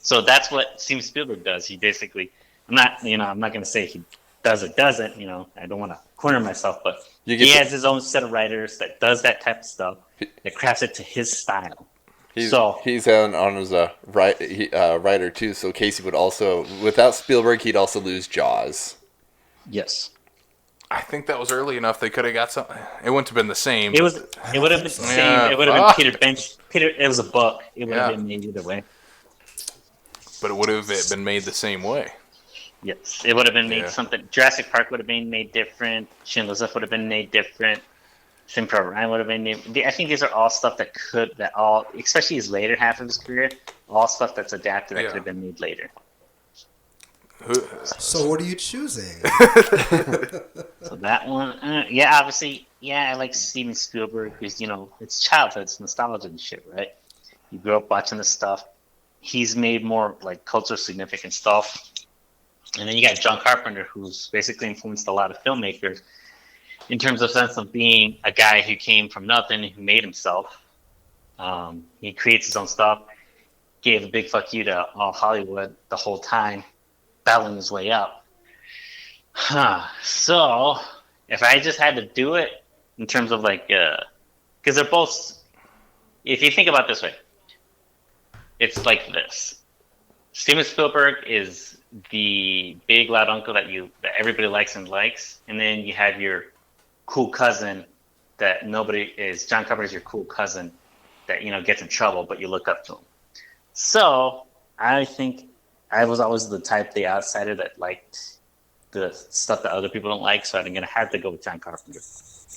So that's what Steven Spielberg does. He basically, I'm not going to say he does or doesn't. I don't want to corner myself, but he has his own set of writers that does that type of stuff, that crafts it to his style. He's on his writer too. So Casey would also, without Spielberg, he'd also lose Jaws. Yes. I think that was early enough. They could have got something. It wouldn't have been the same. It would have been the same. Yeah, it would have been Peter Bench. It was a book. It would have been made either way. But it would have been made the same way. Yes, it would have been made something. Jurassic Park would have been made different. Schindler's List would have been made different. Sim Pro Ryan would have been made. I think these are all stuff especially his later half of his career, all stuff that's adapted that could have been made later. So what are you choosing? So that one, obviously, I like Steven Spielberg because, it's childhood, it's nostalgia and shit, right? You grew up watching this stuff. He's made more, cultural significant stuff. And then you got John Carpenter, who's basically influenced a lot of filmmakers in terms of sense of being a guy who came from nothing, who made himself. He creates his own stuff, gave a big fuck you to all Hollywood the whole time, battling his way up. So, if I just had to do it in terms of because they're both, if you think about it this way, it's like this. Steven Spielberg is the big loud uncle that everybody likes, and then you have your cool cousin that nobody is. John Carpenter's your cool cousin that gets in trouble, but you look up to him. So I think I was always the type, the outsider that liked the stuff that other people don't like. So I'm gonna have to go with John Carpenter.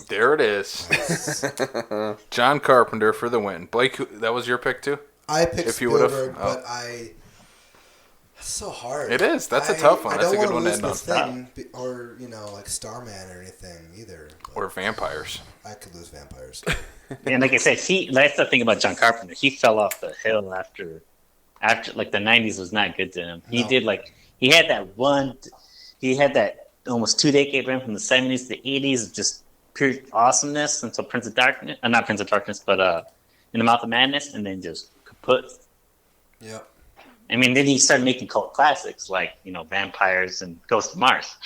There it is. John Carpenter for the win. Blake, that was your pick too? I picked Spielberg, but it's so hard. It is. That's a tough one. That's a good one to end on. Or, Starman or anything either. Or vampires. I could lose vampires. And like I said, that's the thing about John Carpenter. He fell off the hill after after like the '90s was not good to him. He did like he had that almost 2 decade run from the '70s to the '80s of just pure awesomeness until Prince of Darkness, not Prince of Darkness, but In the Mouth of Madness, and then just kaput. Yep. I mean, then he started making cult classics like Vampires and Ghost of Mars.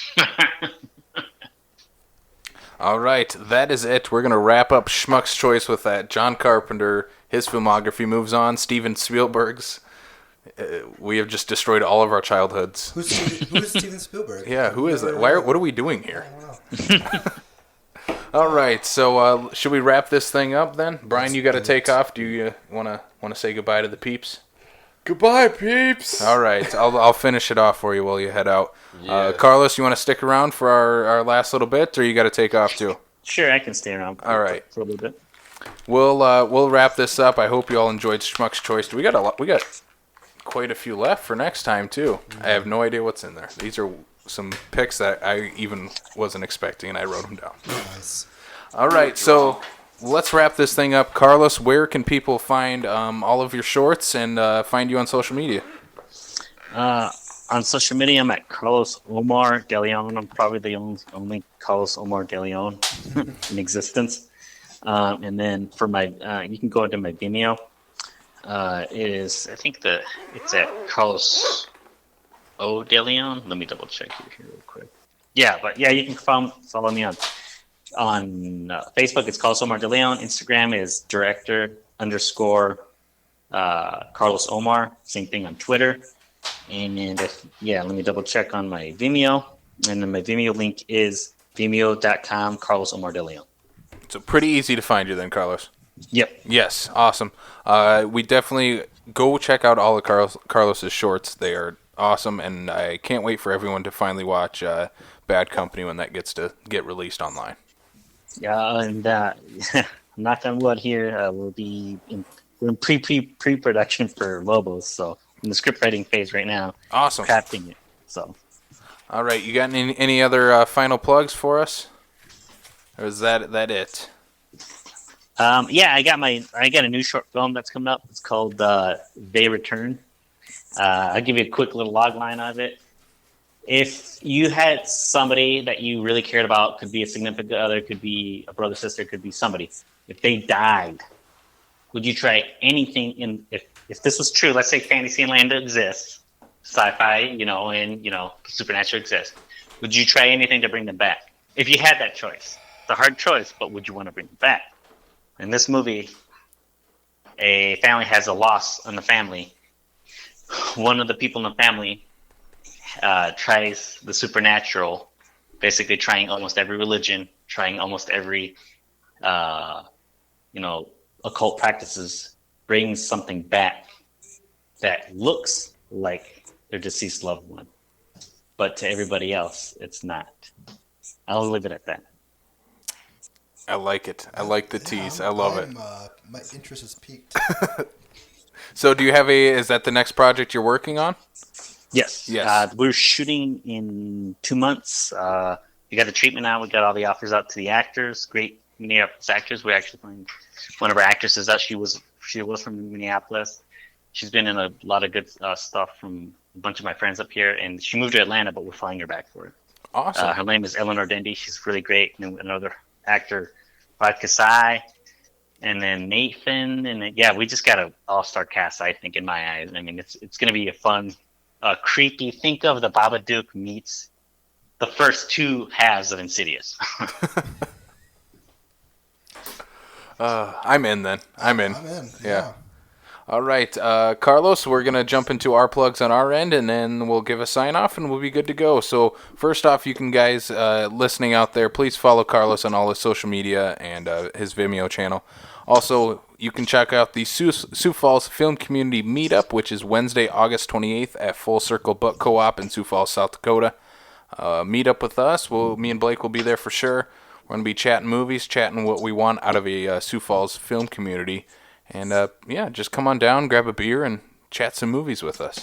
All right, that is it. We're gonna wrap up Schmuck's Choice with that. John Carpenter, his filmography moves on. Steven Spielberg's. We have just destroyed all of our childhoods. Who is Steven Spielberg? Yeah, who is that? What are we doing here? All right, so should we wrap this thing up then? Brian, you got to take off. Do you wanna say goodbye to the peeps? Goodbye, peeps. All right, I'll finish it off for you while you head out. Yeah. Carlos, you want to stick around for our last little bit, or you got to take off too? Sure, I can stay around. All right, for a little bit. We'll wrap this up. I hope you all enjoyed Schmuck's Choice. We got quite a few left for next time too. I have no idea what's in there. These are some picks that I even wasn't expecting, and I wrote them down. Nice. All right, so let's wrap this thing up. Carlos, where can people find all of your shorts and find you on social media? On social media, I'm at Carlos Omar De Leon. I'm probably the only Carlos Omar De Leon in existence. And then for my, you can go into my Vimeo. It's at Carlos O De Leon. Let me double check here real quick. Yeah, but yeah, you can follow me on Facebook. It's Carlos Omar De Leon. Instagram is director_Carlos Omar. Same thing on Twitter. And let me double check on my Vimeo. And then my Vimeo link is vimeo.com Carlos Omar De Leon. So pretty easy to find you then, Carlos. Yep. Yes, awesome. We definitely go check out all of Carlos's shorts. They are awesome, and I can't wait for everyone to finally watch Bad Company when that gets to get released online. Yeah, and knock on wood here, we're in pre-production for Lobos, so in the script writing phase right now. Awesome. Crafting it. So. All right, you got any other final plugs for us, or is that it? I got a new short film that's coming up. It's called They Return. I'll give you a quick little log line of it. If you had somebody that you really cared about, could be a significant other, could be a brother, sister, could be somebody. If they died, would you try anything if this was true? Let's say fantasy land exists, sci-fi, and supernatural exists. Would you try anything to bring them back? If you had that choice, it's a hard choice, but would you want to bring them back? In this movie, a family has a loss in the family. One of the people in the family tries the supernatural, basically trying almost every religion, trying almost every, occult practices, brings something back that looks like their deceased loved one. But to everybody else, it's not. I'll leave it at that. I like it. I like the tease. I love it. My interest is piqued. So do you have is that the next project you're working on? Yes. We're shooting in 2 months. We got the treatment out. We got all the offers out to the actors. Great Minneapolis actors. We're actually playing one of our actresses out. She was from Minneapolis. She's been in a lot of good stuff from a bunch of my friends up here. And she moved to Atlanta, but we're flying her back for it. Awesome. Her name is Eleanor Dendy. She's really great. And another actor, Rod Kasai, and then Nathan, and then, we just got an all-star cast, I think, in my eyes. I mean, it's going to be a fun, creepy. Think of the Babadook meets the first two halves of Insidious. I'm in then. I'm in. Yeah. All right, Carlos, we're going to jump into our plugs on our end, and then we'll give a sign-off, and we'll be good to go. So first off, you can guys listening out there, please follow Carlos on all his social media and his Vimeo channel. Also, you can check out the Sioux Falls Film Community Meetup, which is Wednesday, August 28th at Full Circle Book Co-op in Sioux Falls, South Dakota. Meet up with us. Me and Blake will be there for sure. We're going to be chatting movies, chatting what we want out of a Sioux Falls film community. And, just come on down, grab a beer, and chat some movies with us.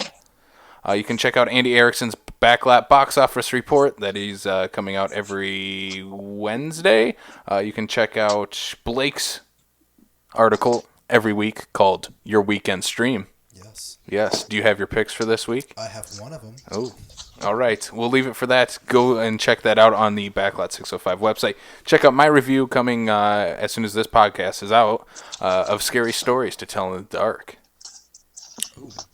You can check out Andy Erickson's Backlap Box Office Report that he's coming out every Wednesday. You can check out Blake's article every week called Your Weekend Stream. Yeah. Yes. Do you have your picks for this week? I have one of them. Oh, all right. We'll leave it for that. Go and check that out on the Backlot 605 website. Check out my review coming as soon as this podcast is out of Scary Stories to Tell in the Dark.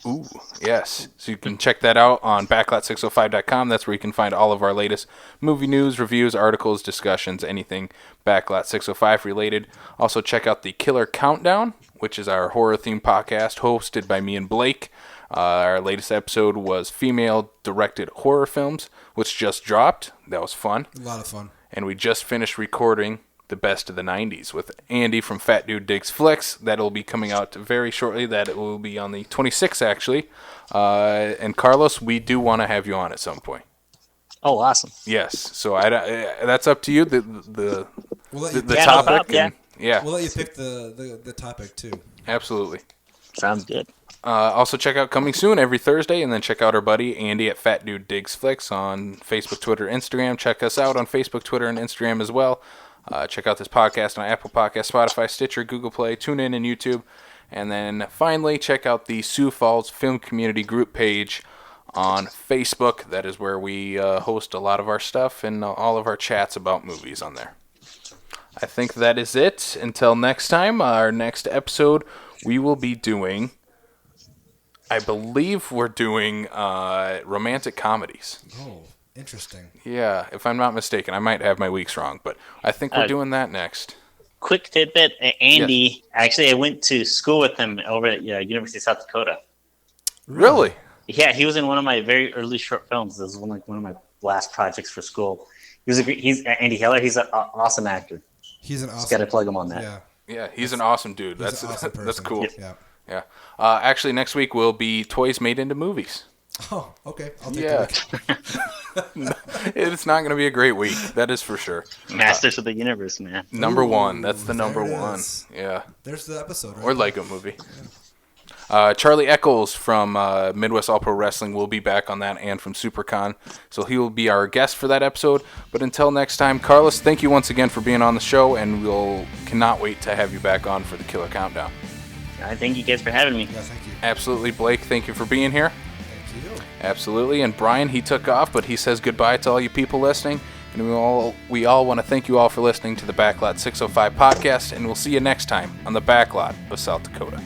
Ooh, yes. So you can check that out on backlot605.com. That's where you can find all of our latest movie news, reviews, articles, discussions, anything Backlot 605 related. Also check out the Killer Countdown, which is our horror-themed podcast hosted by me and Blake. Our latest episode was female-directed horror films, which just dropped. That was fun. A lot of fun. And we just finished recording the best of the 90s with Andy from Fat Dude Digs Flicks. That'll be coming out very shortly. That will be on the 26th, actually. And Carlos, we do want to have you on at some point. Oh, awesome. Yes. So that's up to you. The topic. We'll let you pick the topic, too. Absolutely. Sounds good. Also check out Coming Soon every Thursday, and then check out our buddy Andy at Fat Dude Digs Flicks on Facebook, Twitter, Instagram. Check us out on Facebook, Twitter, and Instagram as well. Check out this podcast on Apple Podcasts, Spotify, Stitcher, Google Play, TuneIn, and YouTube. And then finally, check out the Sioux Falls Film Community Group page on Facebook. That is where we host a lot of our stuff and all of our chats about movies on there. I think that is it. Until next time, our next episode, we will be doing... I believe we're doing romantic comedies. Oh, interesting. Yeah, if I'm not mistaken. I might have my weeks wrong, but I think we're doing that next. Quick tidbit. Andy, actually, I went to school with him over at University of South Dakota. Really? Yeah, he was in one of my very early short films. This was one of my last projects for school. He's Andy Heller. He's an awesome actor. He's an awesome... Just got to plug him on that. Yeah, he's an awesome dude. That's an awesome person. That's cool. Yeah. Yeah. Actually, next week will be Toys Made into Movies. Oh, okay. I'll take that. It's not going to be a great week. That is for sure. Masters of the Universe, man. Number one. That's the number one. Yeah. There's the episode, right? Or Lego Movie. Charlie Eccles from Midwest All Pro Wrestling will be back on that, and from SuperCon. So he will be our guest for that episode. But until next time, Carlos, thank you once again for being on the show, and we'll cannot wait to have you back on for the Killer Countdown. I thank you guys for having me. Yeah, thank you. Absolutely, Blake. Thank you for being here. Thank you. Absolutely. And Brian, he took off, but he says goodbye to all you people listening. And we all want to thank you all for listening to the Backlot 605 podcast, and we'll see you next time on the Backlot of South Dakota.